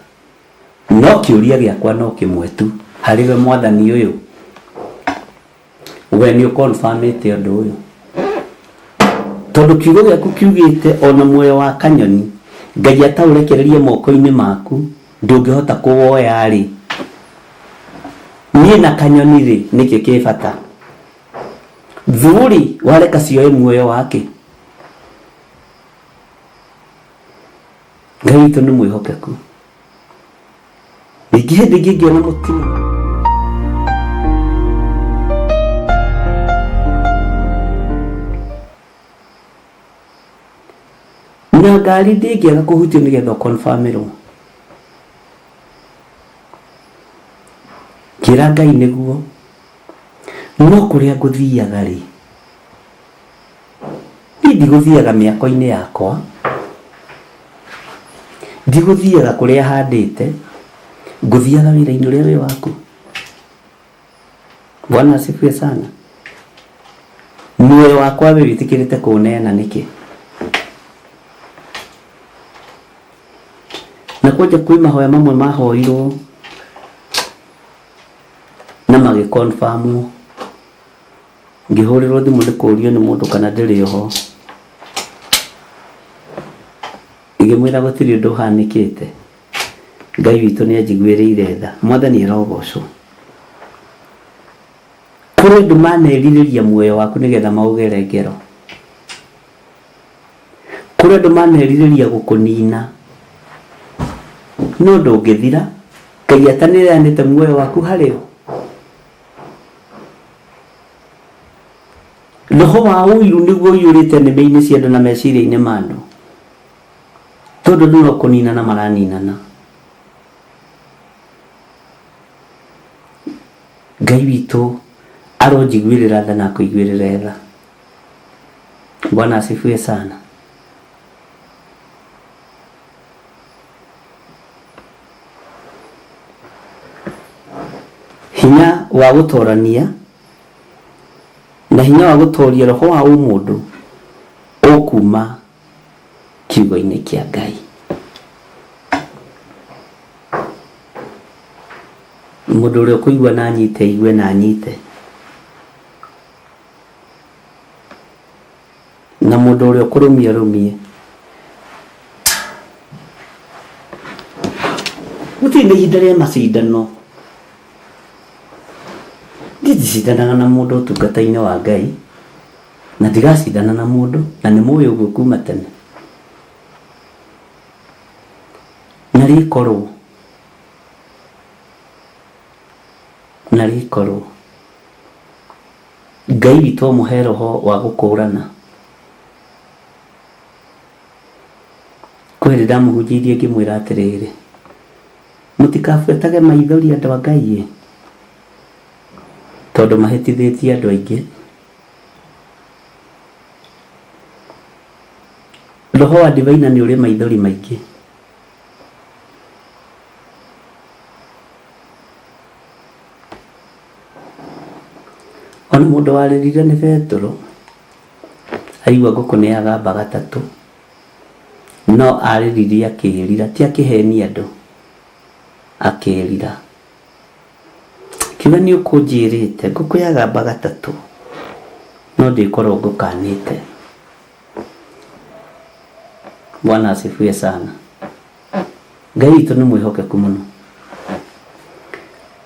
no kĩũria gĩakwa no kĩmwe tu harĩ we mwathani ũyũ we nĩ ũkonfirmĩte ũndũ ũyũ tondũ kiugo gĩaku kiugĩte ona muoyo wa kanyoni Ngai ataũrekererie moko-inĩ maku ndũngĩhota kũwoya rĩ niĩ na kanyoni rĩ nĩkĩ kĩ bata thuri wareka cioe muoyo wake Ngai witũ nĩ mwĩhokeku ningĩ hĩndĩ ĩngĩ ngĩona mũtino na ngari ndĩngĩaga kũhutio nĩgetha ũkonfirmĩrwo kĩra Ngai nĩguo no kũrĩa ngũthiaga rĩ ndigũthiaga mĩako-inĩ yakwa ndigũthiaga kũrĩa handĩte ngũthiaga wĩra-inĩ ũrĩa wĩ waku Bwana asifiwe sana muoyo wakwa we wĩtĩkĩrĩte kũũneana nĩkĩ na kwanja kwĩ mahoya mamwe mahoirwo na magĩconfirmwo ngĩhũrĩrwo thimũ ndĩkũrio nĩ mũndũ kana ndĩrĩ ho ngĩmwĩra gũtirĩ ũndũ ũhanĩkĩte Ngai witũ nĩ anjiguĩrĩire tha mwathani arogocwo kũrĩ andũ manerirĩria muoyo waku nĩgetha maũgere ngero kũrĩ andũ manerirĩria gũkũnina no ndũngĩthira Ngai atanĩranĩte muoyo waku harĩ o roho wa ũiru nĩguo ũiyũrĩte nĩmĩ-inĩ cia andũ na meciria-inĩ ma andũ tondũ andũ no kũninana maraninana Ngai witũ aronjiguĩrĩra tha na akũiguĩrĩre tha Bwana asifiwe sana hinya wa gũtorania na hinya wa gũtoria roho wa mũndũ ũkuma kiugo-inĩ kĩa Ngai mũndũ ũrĩa ũkũigua na anyite igue na anyite na mũndũ ũrĩa ũkũrũmia rũmie gũtirĩ na ihinda rĩa macindano ndicindanaga na mũndũ ũtungata-inĩ wa Ngai na ndigacindana na mũndũ na nĩ mũĩ ũguo kuma tene na rĩkorwo Ngai witũ amũhe roho wa gũkũrana kwĩrĩ ndamũhunjĩirie ngĩmwĩra atĩrĩrĩ mũtikabuatage maithori andũ a Ngai tondũ mahĩtithĩtie andũ aingĩ roho wa Divina nĩ ũrĩ maithori maingĩ ona mũndũ warĩrire nĩ Petro aigua ngũkũ nĩ yagamba gatatũ no arĩririe akĩrira ti akĩhenia andũ akĩrira kiuga nĩ ũkũnjĩrĩte ngũkũ yagamba gatatũ no ndĩkorwo ngũkanĩte Bwana asifiwe sana Ngai witũ nĩ mwĩhokeku mũno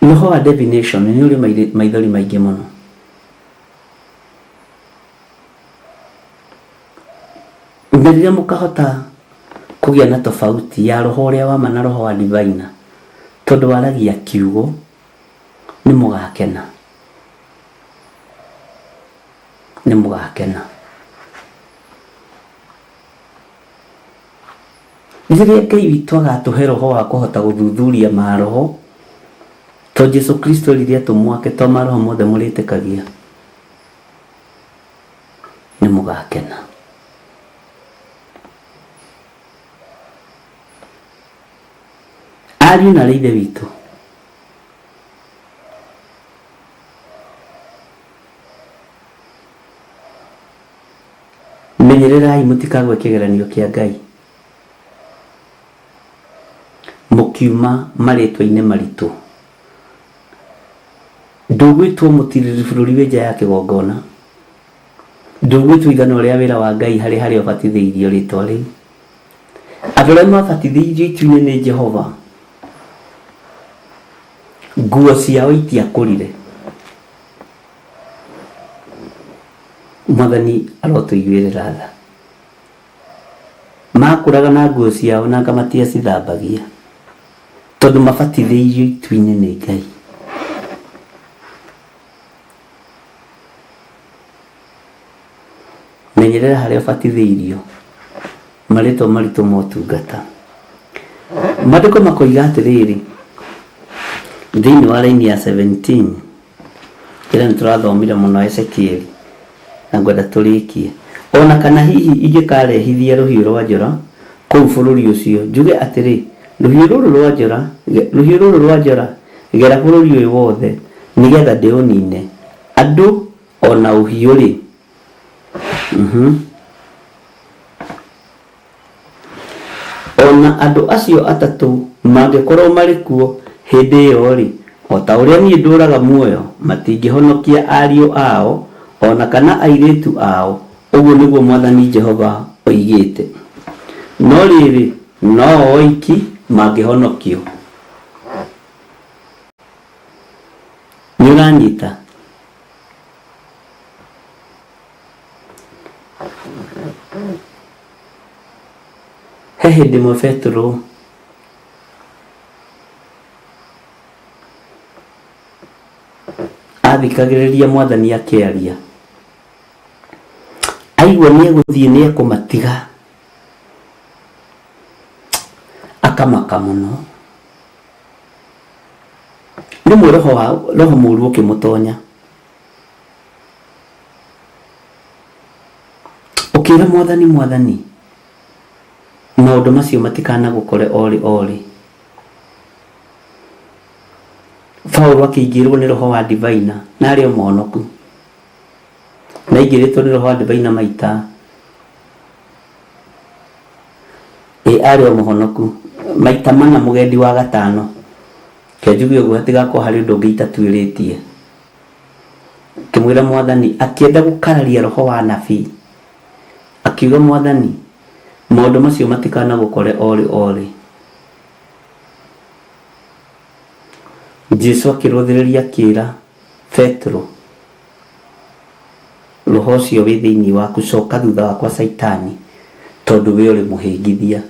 roho wa divination nĩ ũrĩ maithori maingĩ mũno rĩrĩa mũkahota kũgĩa na tofauti ya roho ũrĩa wama na roho wa Divina tondũ waragia kiugo nĩ mũgakena nĩ mũgakena. Rĩrĩa Ngai witũ agatũhe roho wa kũhota gũthuthuria maroho, to Jesu Kristo rĩrĩa tũmwake to maroho mothe mũrĩtĩkagia, nĩ mũgakena. Ariũ na Ithe witũ, menyererai mũtikagwe kĩgeranio kĩa Ngai mũkiuma marĩtwa-inĩ maritũ. Ndũgwĩtwo mũtirĩrĩ bũrũri wĩ nja ya kĩgongona, ndũgwĩtwo igana ũrĩa wĩra wa Ngai harĩa ũbatithĩirio rĩtwa rĩu. Andũ arĩa mabatithĩirio itu-inĩ nĩ Jehova, nguo ciao itiakũrire. Mwathani arotũiguĩrĩra tha. Makũraga na nguo ciao na anga matiacithambagia, tondũ mabatithĩirio itu-inĩ nĩ Ngai. Menyerera harĩa ũbatithĩirio marĩtwa maritũ ma ũtungata. Maandĩko makoiga atĩrĩrĩ thĩinĩ wa raini ya 17 ĩrĩa nĩtũrathomire mũno Ezekieli, na ngwenda tũrĩkie. Ona kana hihi ingĩkarehithia rũhiũ rwa njora kũu bũrũri ũcio, njuge atĩrĩ, rũhiũ rũrũ rwa njora gera bũrũri ũyũ wothe nĩgetha ndĩũnine, andũ ona ũhiũ rĩ. Ona andũ acio atatũ mangĩkorwo marĩ kuo hĩndĩ ĩyo rĩ, o ta ũrĩa niĩ ndũraga muoyo, matingĩhonokia ariũ ao ona kana airĩtu ao, ũguo nĩguo Mwathani Jehova oigĩte. No rĩrĩ, no oiki mangĩhonokio. Nĩũranyita? He hĩndĩ ĩmwe Petro athikagĩrĩria Mwathani akĩaria, aigua nĩegũthiĩ nĩekũmatiga, akamaka mũno. Rĩmwe roho mũru ũkĩmũtonya, ũkĩra Mwathani, Mwathani, maũndũ macio matikanagũkore orĩ. Paulo akĩingĩrwo nĩ roho wa divaina na arĩ o mũhonoku, na aingĩrĩtwo nĩ roho wa divaina maita arĩ o mũhonoku maita mana, mũgendi wa gatano. Kĩanjuge ũguo hatigakorwo harĩ ũndũ ũngĩ itatuĩrĩtie. Kĩmwĩra Mwathani akĩenda gũkararia roho wa nabii, akiuga Mwathani, maũndũ macio matikanagũkore orĩ. Jesu akĩrũthĩrĩria akĩra Petro, roho ũcio wĩ thĩinĩ waku coka thutha wakwa Saitani, tondũ we ũrĩ mũhĩngithia.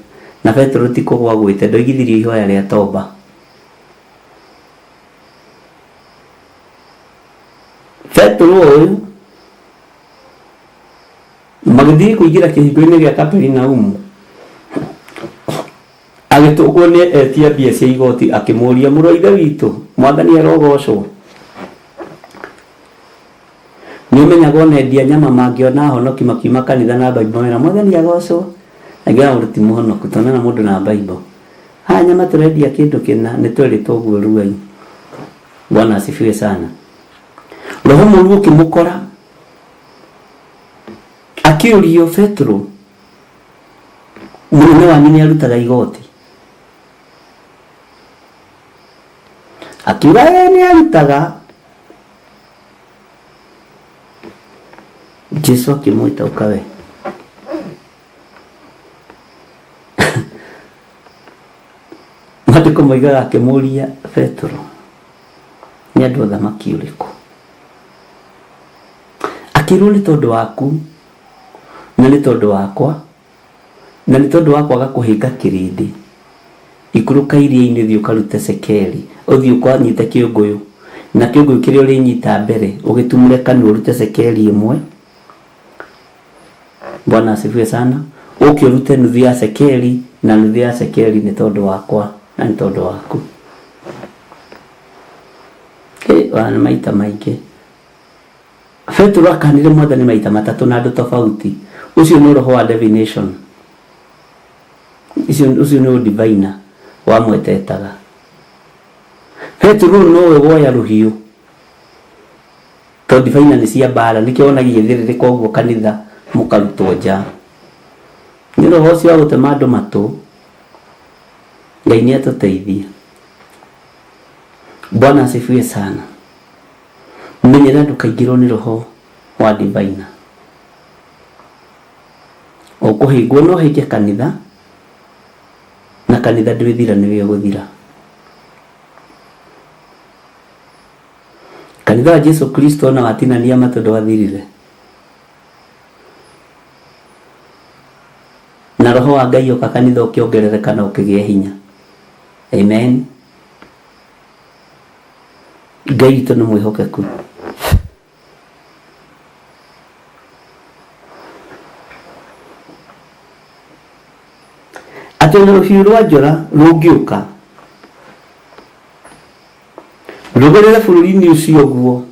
Na Petro ti kũgwa gwĩte, ndoigithirio ihoya rĩa toba. Petro ũyũ magĩthiĩ kũingĩra kĩhingo-inĩ gĩa Kaperinaumu, agĩtũgwo nĩ etia mbia cia igoti, akĩmũria, mũrũ wa Ithe witũ, Mwathani arogocwo. Nĩũmenyaga ona endia nyama mangĩona ahonoki makiuma kanitha na Bible mena Mwathani agocwo, angĩra mũndũ ti mũhonoku, tonena mũndũ na Bible. Haya nyama tũrendia kĩndũ kĩna, nĩtwerĩtwo ũguo rugai. Bwana asifiwe sana. Roho mũru ũkĩmũkora, akĩũrio, Petro, mũnene wanyu nĩarutaga igoti? Akiuga nĩarutaga. Jesu akĩmwĩta, ũkawe. Maandĩko moigaga akĩmũria Petro, nĩ andũ a thamaki ũrĩkũ? Akĩrwo nĩ tondũ waku, na nĩ tondũ wakwa, na nĩ tondũ wa kwaga kũhĩnga kĩrĩndĩ, ikũrũka iria-inĩ thiĩ ũkarute cekeri, ũthiĩ ũkanyite kĩũngũyũ, na kĩũngũyũ kĩrĩa ũrĩnyita mbere ũgĩtumũre kanua ũrute cekeri ĩmwe, Bwana asifiwe sana. Ukirute nuthu ya sekeli, na nuthu ya sekeli ni tondu wakwa na ni tondu waku. Wana maita maingi Petro akanire Mwathani maita matatu na andu tofauti. Ucio ni roho wa divination, ucio ni diviner wamwetetaga. Petro nowe woya ruhiu to diviner ni cia bara, nikio onagia thiriri koguo kanitha mukarutwo nja. Ni roho ucio wa gutema andu matu. Ngai ni atuteithie. Bwana asifiwe sana. Menyera ndukaingirwo ni roho wa diviner. Ukuhingwo no hinge kanitha, na kanitha ndwithira niwe guthira. Kanitha wa Yesu Kristo na watinania matondo wathirire, na roho wa Ngai uka kanitha ukiongerereka na ukigia hinya. Amen. Ngai to no mwihokeku. Atena ruhiu rwa njora rungiuka rugorera bururi-ini ucio guo,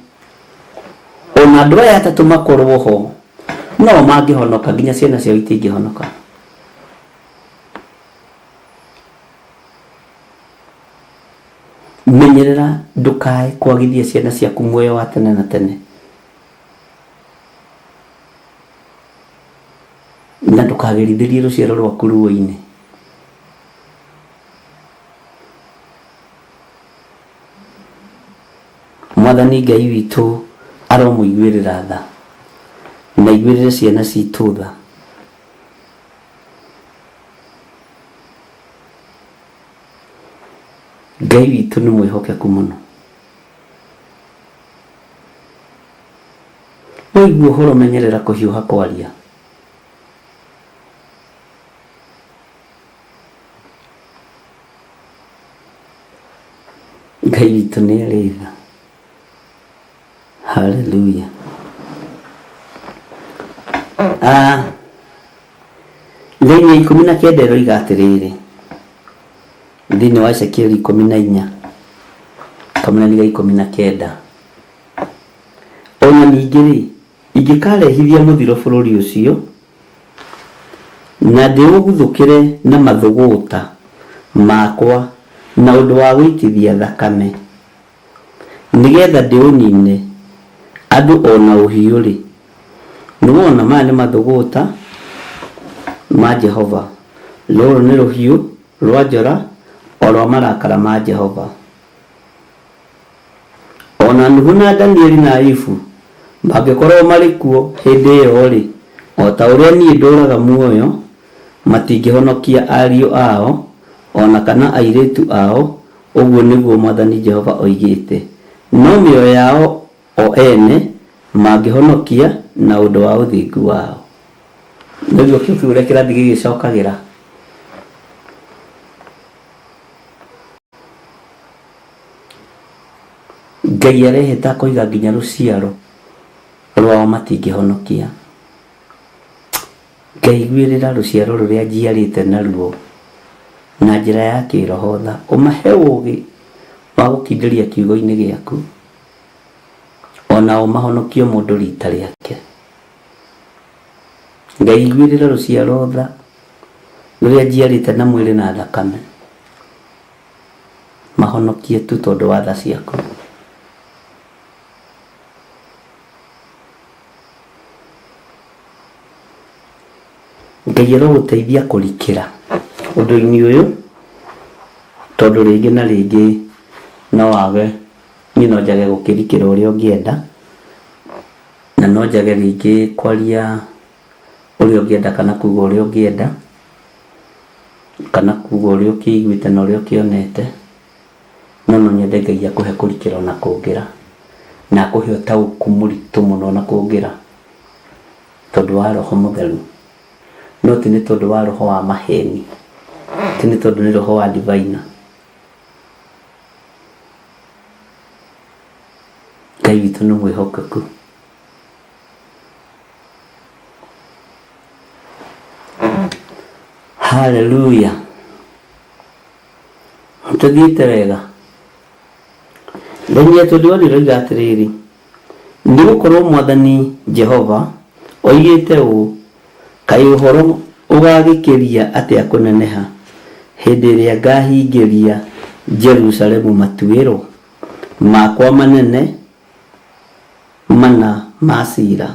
ona andu aya atatu makorwo ho no mangihonoka, nginya ciana ciao itingihonoka. Menyerera ndukae kwagithia ciana ciaku muoyo wa tene na tene, na ndukagerithirie ruciaro rwaku ruo-ini. Mwathani Ngai witu aromuiguirira tha, na iguirire ciana citu tha. Ngai witu ni mwihokeku muno. Waigua uhoro menyerera kuhiuha kwaria. Ngai witu ni arĩ tha. Hallelujah. Thĩinĩ 19 ĩroiga atĩrĩrĩ, thĩinĩ wa Ezekieli 14 kamũnani ga 19, ona ningĩ-rĩ, ingĩkarehithia mũthiro bũrũri ũcio na ndĩũguthũkĩre na mathũgũta makwa na ũndũ wa gũitithia thakame, nĩgetha ndĩũnine andũ ona ũhiũ-rĩ. Nĩwona maya nĩ mathũgũta ma Jehova. Rũrũ nĩ rũhiũ rwa njora o rwa marakara ma Jehova. Ona Nuhu na Danieli na Ayubu mangĩkorwo marĩ kuo hĩndĩ ĩyo-rĩ, o ta ũrĩa niĩ ndũraga muoyo, matingĩhonokia ariũ ao ona kana airĩtu ao, ũguo nĩguo Mwathani Jehova oigĩte. No mĩoyo yao o ene mangĩhonokia na ũndũ wa ũthingu wao. Nĩguo kĩu ũrĩa kĩrathi gĩgĩcokagĩra. Ngai arehete akoiga nginya rũciaro rwao matingĩhonokia. Ngai gwĩrĩra rũciaro rũrĩa njiarĩte naruo na njĩra ya kĩroho tha, ũmahe ũũgĩ wa gũkindĩria kiugo-inĩ gĩaku, ona ũmahonokio mũndũ rita rĩake. Ngai gwĩrĩra rũciaro tha rũrĩa njiarĩte na mwĩrĩ na thakame, mahonokie tu tondũ wa tha ciaku. Ngai arogũteithia kũrikĩra ũndũ-inĩ ũyũ, tondũ rĩngĩ na rĩngĩ no wage, niĩ no njage gũkĩrikĩra ũrĩa ũngĩenda, na no njage rĩngĩ kwaria ũrĩa ũngĩenda kana kuga ũrĩa ũngĩenda, kana kuga ũrĩa ũkĩiguĩte na ũrĩa ũkĩonete. No nyende Ngai akũhe kũrikĩra ona kũngĩra, na akũhe ũtaũku mũritũ mũno na kũngĩra, tondũ wa Roho Mũtheru. No ti nĩ tondũ wa roho wa maheni, ti nĩ tondũ nĩ roho wa diviner. Ngai witũ nĩ mwĩhokeku. Haleluya. Tuthiĩte wega. Ndenia tũndĩonire oiga atĩrĩrĩ, nĩ gũkorwo Mwathani Jehova oigĩte ũũ, kaĩ ũhoro ũgagĩkĩria atĩa kũneneha hĩndĩ ĩrĩa ngahingĩria Jerusalemu matuĩro makwa manene mana ma ciira,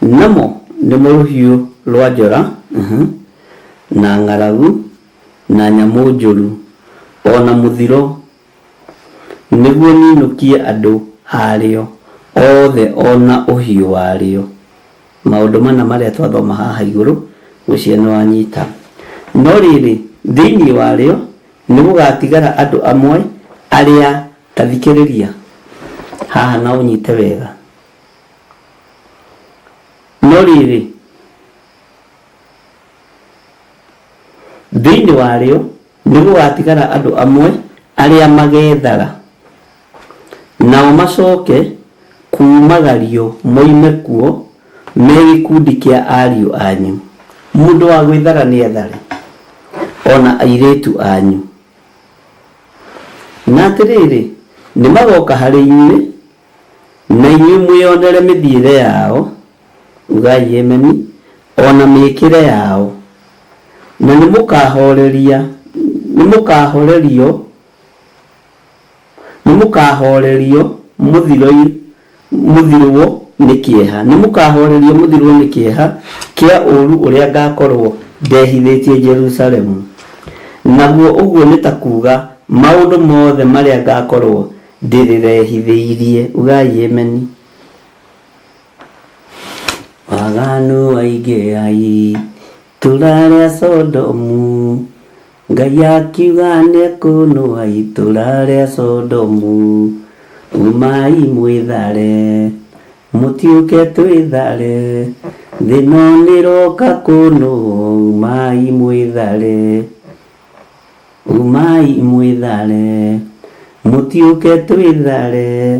namo nĩmo rũhiũ rwa njora na ng'aragu na nyamũ njũru ona mũthiro, nĩguo ninũkie andũ harĩo othe ona ũhiũ warĩo. Maũndũ mana marĩa twathoma haha igũrũ gwĩciria nĩ wanyita. No rĩrĩ thĩinĩ warĩo nĩ gũgatigara andũ amwe arĩa, ta thikĩrĩria haha na ũnyite wega. No rĩrĩ thĩinĩ warĩo nĩ gũgatigara andũ amwe arĩa magethara, nao macoke kumagario moime kuo me gĩkundi kĩa ariũ anyu. Mũndũ wa gwĩthara nĩ ethare, ona airĩtu anyu. Na atĩrĩrĩ, nĩ magoka harĩ inyuĩ na inyuĩ mwĩonere mĩthiĩre yao, ugai ameni, ona mĩĩkĩre yao, na nĩ mũkahorerio mũthirwo nĩ kĩeha. Nĩ mũkahorerio mũthirwo nĩ kĩeha kĩa ũru ũrĩa ngakorwo ndehithĩtie Jerusalemu. Naguo ũguo nĩ ta kuuga maũndũ mothe marĩa ngakorwo ndĩrĩrehithĩirie, ugai ameni. Waganu aingĩ ai turarĩa Sodomu, Ngai akiuga nĩekũnũa itũra rĩa Sodomu. Umai mwĩthare, mũtiũke twĩthare, thĩ ĩno nĩroka kũnũa. Umai mwĩthare, umai mwĩthare, mũtiũke twĩthare,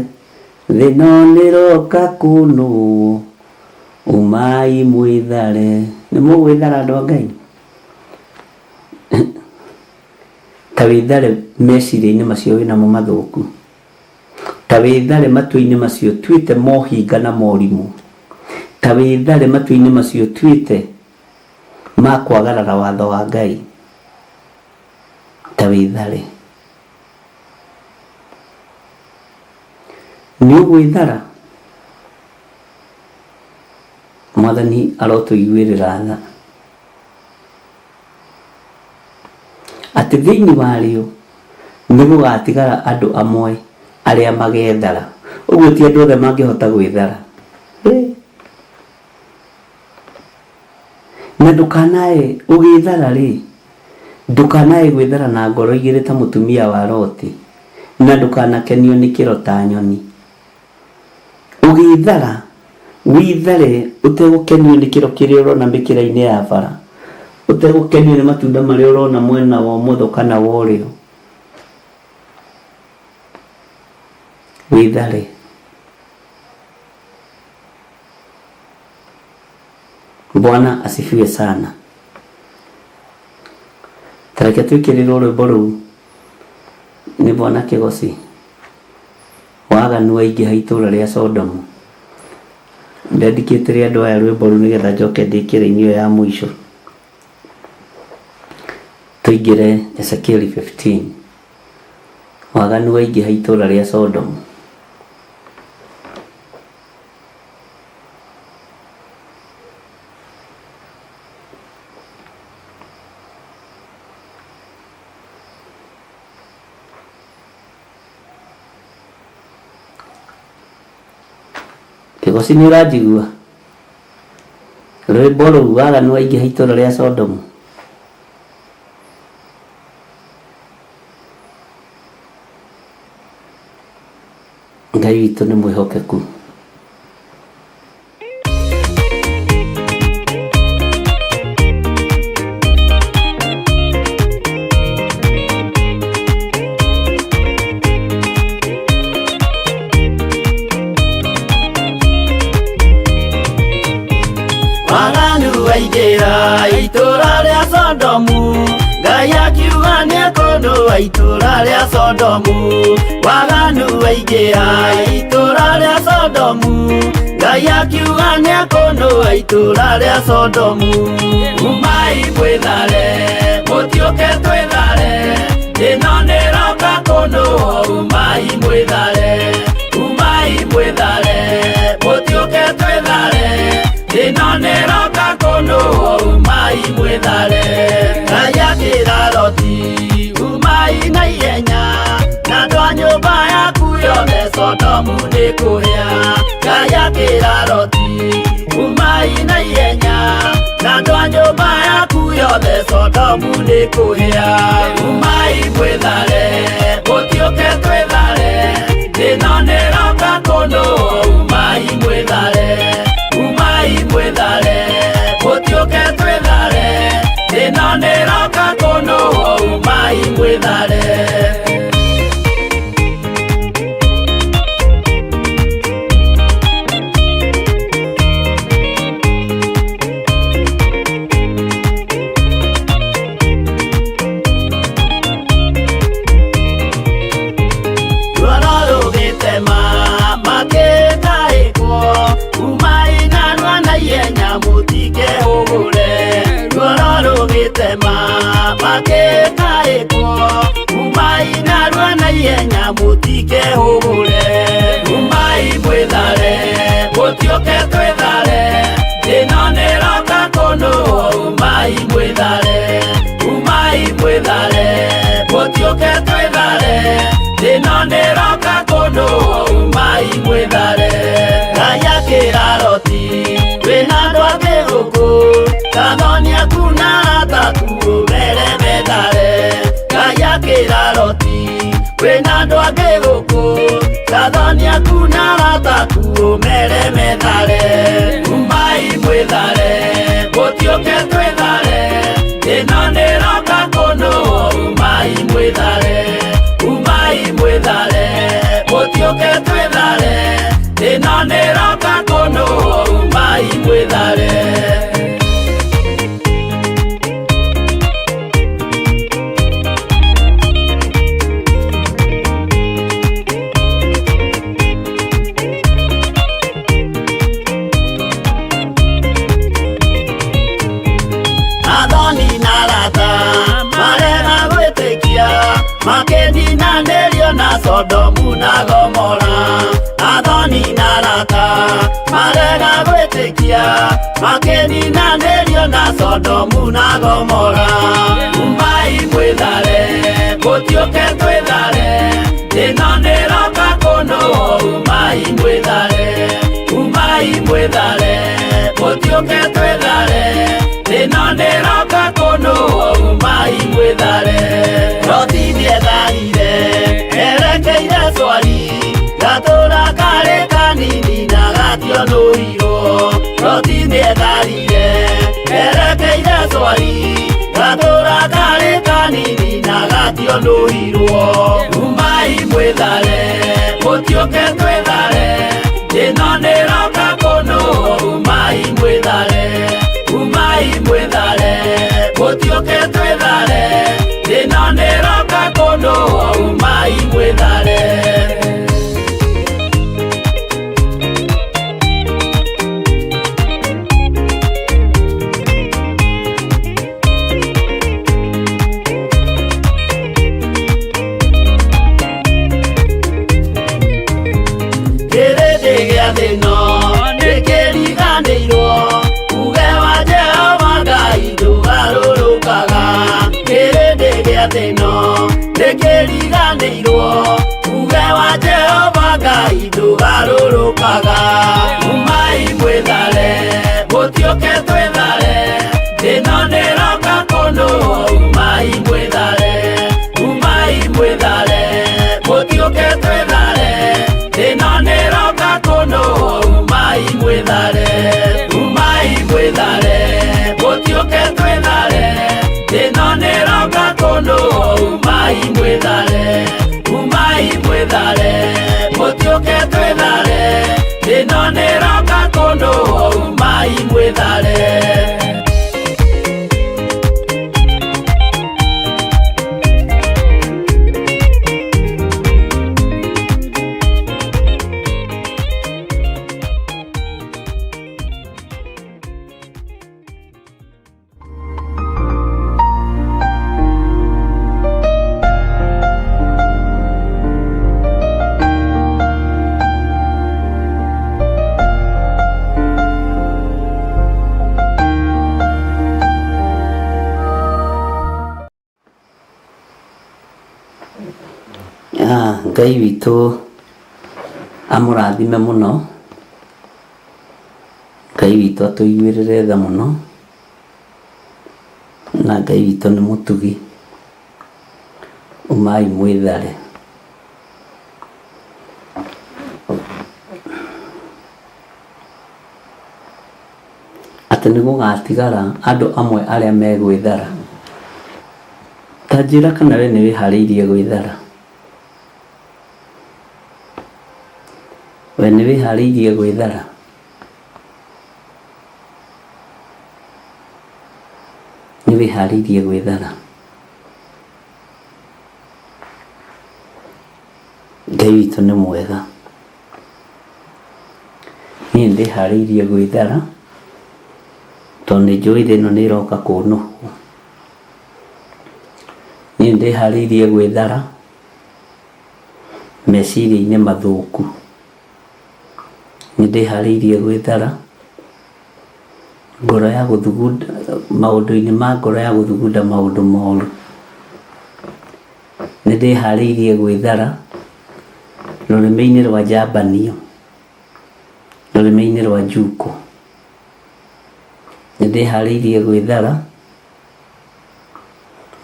thĩ ĩno nĩroka kũnũa. Umai mwĩthare. Nĩ mũgwĩthara andũ a Ngai? Ta wĩthare meciria-inĩ macio wĩnamo mathũku, ta wĩthare matua-inĩ macio tuĩte mohinga na morimũ, ta wĩthare matua-inĩ macio tuĩte ma kwagarara watho wa Ngai, ta wĩthare. Nĩ ũgwĩthara? Mwathani arotũiguĩrĩra tha atĩ thĩinĩ warĩo nĩ gũgatigara andũ amwe arĩa magethara. Ũguo ti andũ othe mangĩhota gwĩthara. Na ndũkanae ũgĩthara rĩ, ndũkanae gwĩthara na ngoro igĩrĩ ta mũtumia wa Loti, na ndũkanakenio nĩ kĩro ta nyoni. Ũgĩthara wĩthare ũtegũkenio nĩ kĩro kĩrĩa ũrona mĩkĩra-inĩ ya bara, ũtegũkenio nĩ matunda marĩa ũrona mwena wa ũmotho kana wa ũrĩo. Wĩthare. Bwana asifiwe sana. Tareke twĩkĩrĩrwo rwĩmbo rũu nĩ Bwana Kĩgoci. Waganu aingĩha itũra rĩa Sodomu. Ndedikĩtĩre andũ aya rwĩmbo rũu nĩgetha njoke ndĩkĩre-inĩ ĩyo ya mũico. Tũingĩre Ezekiel 15. Waganu aingĩha itũra rĩa Sodomu. Kĩgoci nĩ ũranjigua? Rwĩmbo rũu waganu aingĩha itũra rĩa Sodomu. Ngai witũ nĩ mwĩhokeku. Waganu aingĩra itũra rĩa Sodomu. itũra rĩa Sodomu waganu waingĩha itũra rĩa Sodomu Ngai akiuga nĩakũnũa itũra rĩa Sodomu umai mwĩthare mũtiũke twĩthare ĩno nĩroka kũnũa umai mwĩthare mũtiũke twĩthare ĩno nĩroka kũnũa umai mwĩthare Ngai akĩra Loti umai na ihenya na andũ a nyũmba yaku yothe Sodomu nĩkũhĩa Ngai akĩra Loti umai na ihenya na andũ a nyũmba yaku yothe Sodomu nĩkũhĩa umai mwĩthare mũtiũke twĩthare ĩno nĩroka kũnũa umai mwĩthare mũtiũke twĩthare ĩno nĩroka kũnũa umai mwĩthare umai mwĩthare mũtiũke twĩthare ĩno nĩroka kũnũa umai mwĩthare mũtiũke twĩthare ĩno nĩroka kũnũa umai mwĩthare Ngai akĩra Loti wĩna andũ angĩ gũkũ tathonia kuna ataku ũmere methare Ngai akĩra Loti wĩna andũ angĩ gũkũ tathonia kuna ataku ũmere methare umai mwĩthare mũtiũke twĩthare ĩno nĩroka kũnũa umai mwĩthare mũtiũke twĩthare ĩno nĩroka kũnũa umai mwĩthare makĩninanĩrio na Sodomu na Gomora athoni na arata marega gwĩtĩkia makĩninanĩrio na Sodomu na Gomora umai mwĩthare mũtiũke twĩthare ĩno nĩroka kũnũa umai mwĩthare mũtiũke twĩthare ĩno nĩroka kũnũa umai mwĩthare Loti nĩetharire erekeire Zoari gatũra karĩ kanini na gationũirwo Loti nĩetharire erekeire Zoari gatũra karĩ kanini na gationũirwo umai mwĩthare mũtiũke twĩthare ĩno nĩroka kũnũa umai mwĩthare mũtiũke twĩthare ĩno nĩroka kũnũa umai mwĩthare kĩrĩndĩ gĩa thĩ ĩno nĩkĩriganĩirwo uge wa Jehova Ngai ndũgarũrũkaga kĩrĩndĩ gĩa thĩ ĩno nĩkĩriganĩirwo uge wa Jehova Ngai ndũgarũrũkaga umai mwĩthare mũtiũke twĩthare ĩno nĩroka kũnũa umai mwĩthare mũtiũke twĩthare ĩno nĩroka kũnũa umai mwĩthare mũtiũke twĩthare ĩno nĩroka kũnũa umai mwĩthare mũtiũke twĩthare ĩno nĩroka kũnũa umai mwĩthare Ngai witũ amũrathime mũno, Ngai witũ atũiguĩrĩre tha mũno, na Ngai witũ nĩ mũtugi. Umai mwĩthare. Atĩ nĩ gũgatigara andũ amwe arĩa megwĩthara. Ta njĩra kana we nĩ wĩharĩirie gwĩthara. We nĩ wĩharĩirie gwĩthara. Nĩ wĩharĩirie gwĩthara. Ngai witũ nĩ mwega. Niĩ ndĩharĩirie gwĩthara tondũ nĩ njũĩ thĩ ĩno nĩ ĩroka kũnũhwo. Niĩ ndĩharĩirie gwĩthara meciria-inĩ mathũku. Nĩ ndĩharĩirie gwĩthara ngoro ya gũthugunda maũndũ-inĩ ma ngoro ya gũthugunda maũndũ moru. Nĩ ndĩharĩirie gwĩthara rũrĩmĩ-inĩ rwa njambanio, rũrĩmĩ-inĩ rwa njuko. Nĩ ndĩharĩirie gwĩthara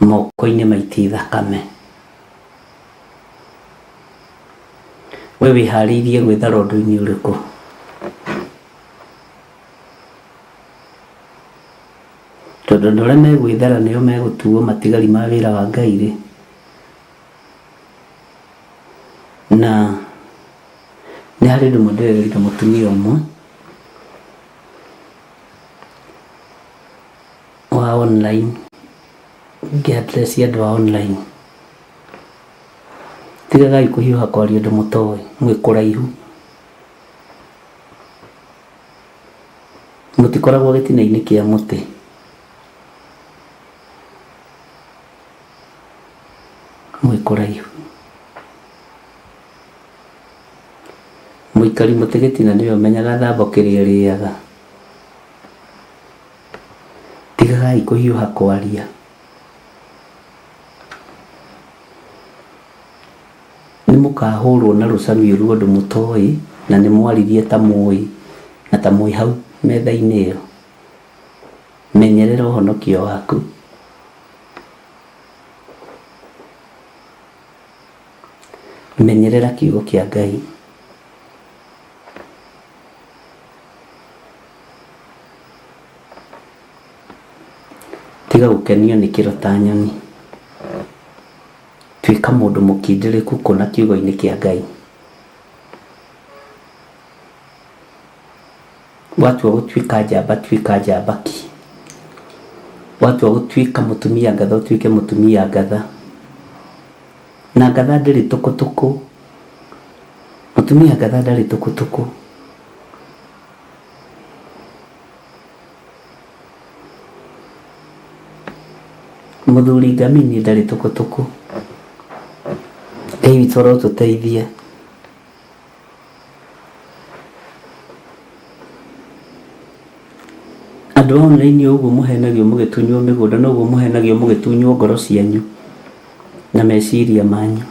moko-inĩ maiti thakame. We wĩharĩirie gwĩthara ũndũ-inĩ ũrĩkũ? Tondũ andũ arĩa megwĩthara nĩo megũtuo matigari ma wĩra wa Ngai-rĩ. Na nĩ harĩ ndũmwe ndĩrerĩire mũtumia ũmwe wa online, ngĩ-address andũ a online. Tigagai kũhiũha kwaria ũndũ mũtoĩ, mwĩ kũraihu. Mũtikoragwo gĩtina-inĩ kĩa mũtĩ. Mwĩ kũraihu. Mũikari mũtĩ gĩtina nĩwe ũmenyaga thambo kĩrĩa rĩaga. Tigagai kũhiũha kwaria. Nĩ mũkahũrwo na rũcamio rwa ũndũ mũtoĩ na nĩ mwaririe ta mũĩ na ta mũĩ hau metha-inĩ ĩyo. Menyerera ũhonokio waku. Menyerera kiugo kĩa Ngai. Tiga gũkenio nĩ kĩro ta nyoni. Tuĩka mũndũ mũkindĩrĩku kũna kiugo-inĩ kĩa Ngai. Watua gũtuĩka njamba, tuĩka njambaki. Watua gũtuĩka mũtumia ngatha, ũtuĩke mũtumia ngatha. Na ngatha ndĩrĩ tũkũtũkũ. Mũtumia ngatha ndarĩ tũkũtũkũ. Mũthuri ngamini ndarĩ tũkũtũkũ. Ngai witũ arotũteithia. Andũ a online ũguo mũhenagio mũgĩtunywo mĩgũnda, noguo mũhenagio mũgĩtunywo ngoro cianyu na meciria manyu.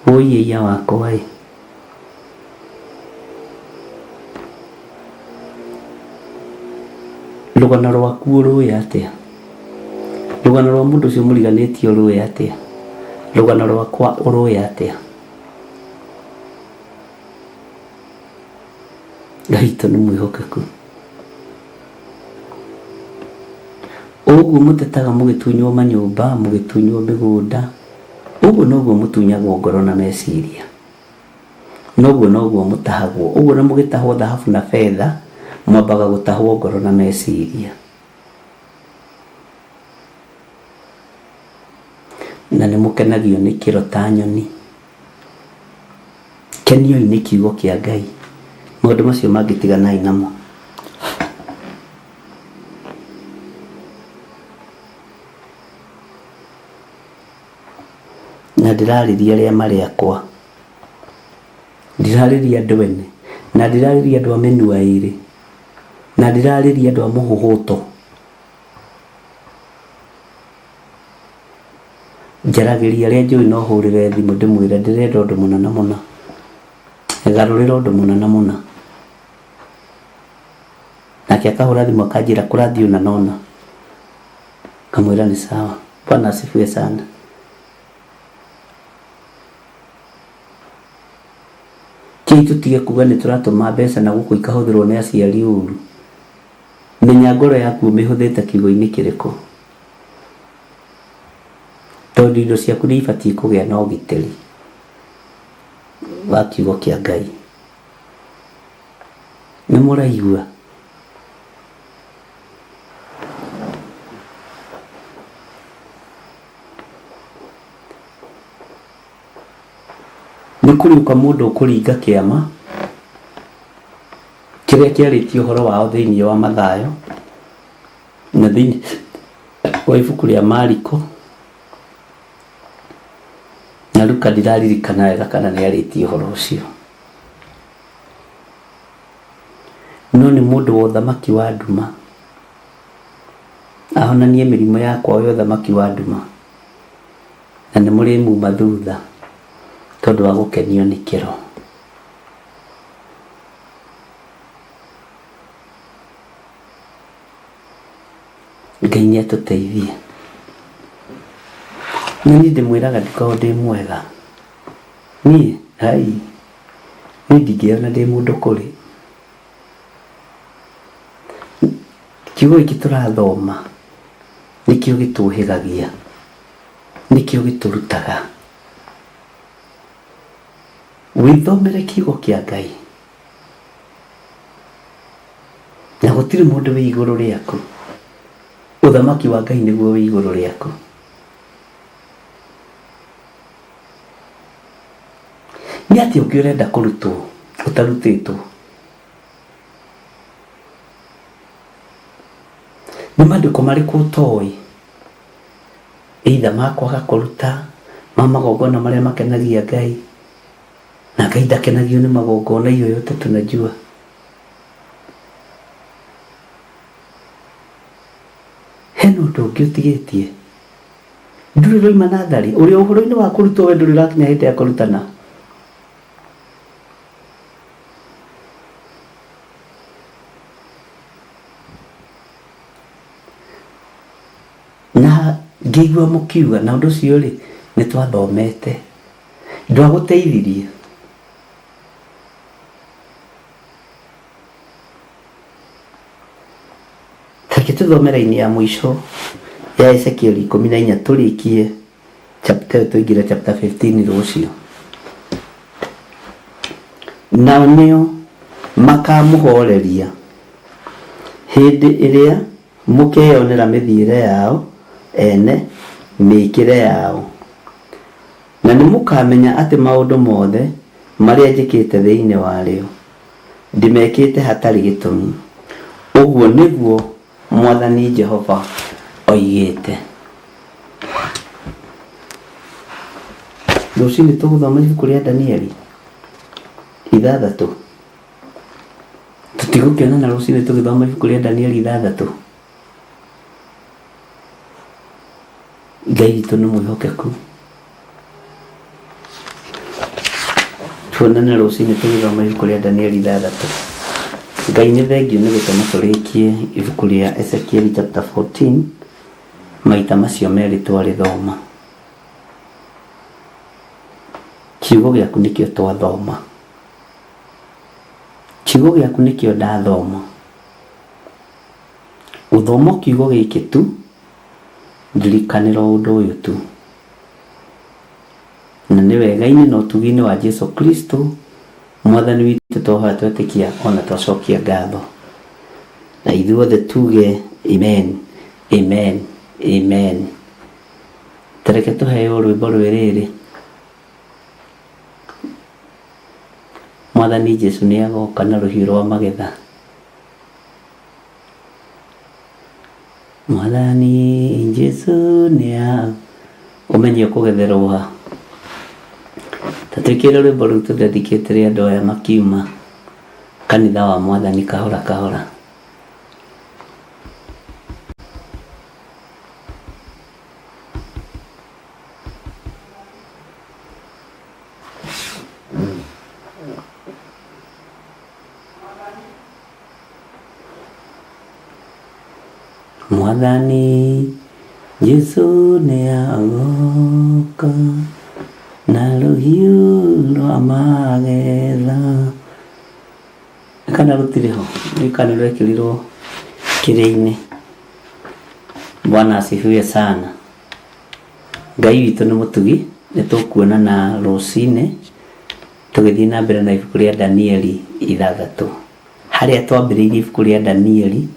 Ũiya wakwa-ĩ, rũgano rwaku ũrũĩ atĩa? Rũgano rwa mũndũ ũcio mũriganĩtie ũrũĩ atĩa? Rũgano rwakwa ũrũĩ atĩa? Ngai witũ nĩ mwĩhokeku. Ũguo mũtetaga mũgĩtunywo manyũmba, mũgĩtunywo mĩgũnda, ũguo noguo mũtunyagwo ngoro na meciria. Noguo mũtahagwo. Ũguo na mũgĩtahwo thahabu na betha, mwambaga gũtahwo ngoro na meciria. Na nĩ mũkenagio nĩ kĩro ta nyoni. Kenioi nĩ kiugo kĩa Ngai. Maũndũ macio mangĩtiganai namo. Na ndĩrarĩria arĩa marĩ akwa. Ndĩrarĩria andũ ene. Na ndĩrarĩria andũ a mĩnua ĩrĩ. Na ndĩrarĩria andũ a mũhuhũto. njaragiria ria njui no hurire thimu ndimwire ndirenda undu munana muna garurira undu munana muna nake akahura thimu akanjira kurathio na nona kamwira ni sawa. Bwana asifiwe sana. Tutige kuga ni turatuma mbeca na guku ikahuthirwo ni aciari uru. Menya ngoro yaku mihuthite kiugo-ini kiriko, tondu indo ciaku ni ibatie kugia na ugiteri wa kiugo kia Ngai. Ni muraigua? Ni kuriuka mundu ukuringa kiama kiria kiaritio horo wao thiini wa Mathayo na thiini wa ibuku ria Mariko na Luka ndiraririkana wega kana ni aritio horo ucio. No ni mundu wa uthamaki wa nduma ahonanie mirimo yakwa ya uthamaki wa nduma na ni murimu mathutha tondu wa gukenio ni kiro. Ngai ni atuteithie. Nini ndimwiraga ndikao ndi mwega ni ni ndingiona ndi mundu kuri kiugo giki turathoma nikio gituhigagia, nikio giturutaga. Withomere kiugo kia Ngai na gutiri mundu wi iguru riaku. Uthamaki wa Ngai niguo wi iguru riaku. Ni ati ukirenda kurutwo utarutitwo ni maandiko mariku utoi, either makwaga kuruta magongona maria makenagia Ngai na Ngai ndakenagio ni magongona iyo yote tunajua. Heno undu ungi utigitie nduri roima nathari uria uhoro-ini wa kurutwo we nduri rakinya hindi ya kurutana. Na ngigua mukiuga na undu ucio ri ni twathomete ndwaguteithirie. Tuthomera-ini ya mwisho ya Ezekiel 14 turikie chapter tuingira chapter 15 rucio. Nao nio makamuhoreria hindi iria mukeyonera mithiire yao ene mikire yao, na ni mukamenya ati maundu mothe maria njikite thiini wario ndimekite hatari gitumi. Uguo niguo Mwathani Jehova oigite. Rucini tuguthoma ibuku ria Danieli 6. Tutigukena rucini tugithoma ibuku ria Danieli 6. Ngai witũ nĩ mwĩhokeku. Tuonane rucini tugithoma ibuku ria Danieli 6. Ngai nĩ thengiũ nĩ gũtũma tũrĩkie ibuku ria Ezekiel chapter 14 maita macio merĩ twarĩthoma. Kiugo gĩaku nĩkĩo twathoma, kiugo gĩaku nĩkĩo ndathoma. Ũthoma kiugo gĩkĩ tu, ndirikanĩra ũndũ ũyũ tu, na nĩ wega-inĩ na ũtugi-inĩ wa Jesu Kristo Mwathani witũ twahoya twetĩkia ona twacokia ngatho. Na ithuothe tuge amen, amen, amen. Tareke tũheo rwĩmbo rwĩrĩrĩ. Mwathani Jesu nĩ agoka na rũhiũ rwa magetha. Mwathani Jesu nĩ ũmenye kũgetherwo ha. Tatwikire rwĩmbo rũu tũthethikĩte rĩa andũ aya makiuma kanitha wa Mwathani kahora kahora. Mwathani Jesu nĩ agoka na rũhiũ rwa magetha. Kana rũtirĩ ho, kana rwekĩrirwo kĩrĩa-inĩ. Bwana asifiwe sana. Ngai witũ nĩ mũtugi, nĩ tũkuonana rũcinĩ tũgĩthiĩ na mbere na ibuku rĩa Danieli 6. Harĩa twambĩrĩirie ibuku rĩa Danieli,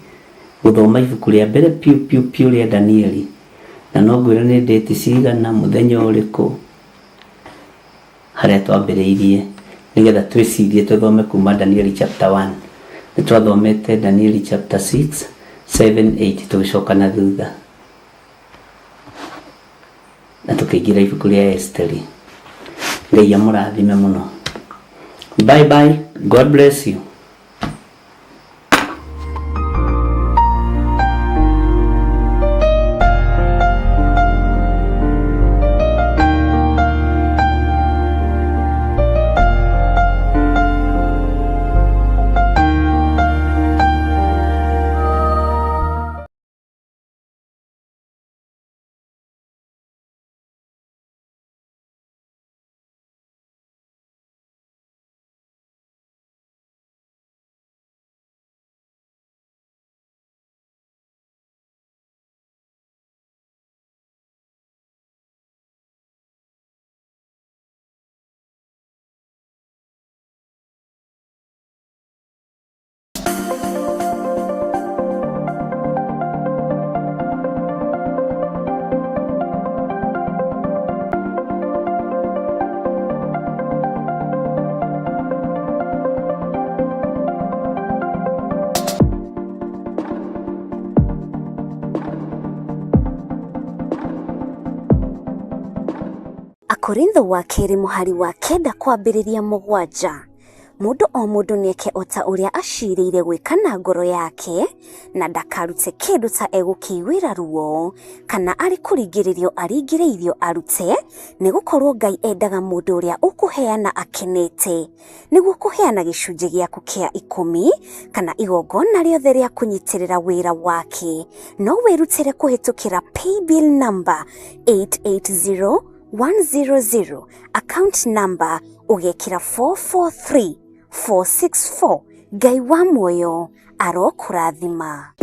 gũthoma ibuku rĩa mbere piu rĩa Danieli, na no ngwĩra nĩ date cigana, mũthenya ũrĩkũ, harĩa twambĩrĩirie nĩgetha twĩcirie tũthome kuma Danieli chapter 1. Nĩ twathomete Danieli chapter 6, 7, 8 tũgĩcoka na thutha na tũkĩingĩra ibuku rĩa Esteri. Ngai amũrathime mũno. Bye bye. God bless you. Korintho wa kerĩ mũhari wa 9 kwambĩrĩria 7. Mũndũ o mũndũ nĩeke ota ũrĩa acirĩire gwĩka na ngoro yake, na ndakarute kĩndũ ta egũkĩiguĩra ruo, kana arĩ kũringĩrĩrio aringĩrĩirio arute, nĩgũkorwo Ngai endaga mũndũ ũrĩa ũkũheana akenete, nĩguo kũheana gĩcunjĩ gĩaku kĩa 10 kana igongona rĩothe rĩa kũnyitĩrĩra wĩra wake. No wĩrutĩre kũhetũkĩra paybill number 880100, account number ugekĩra 443464. Ngai wa muoyo arokũrathima.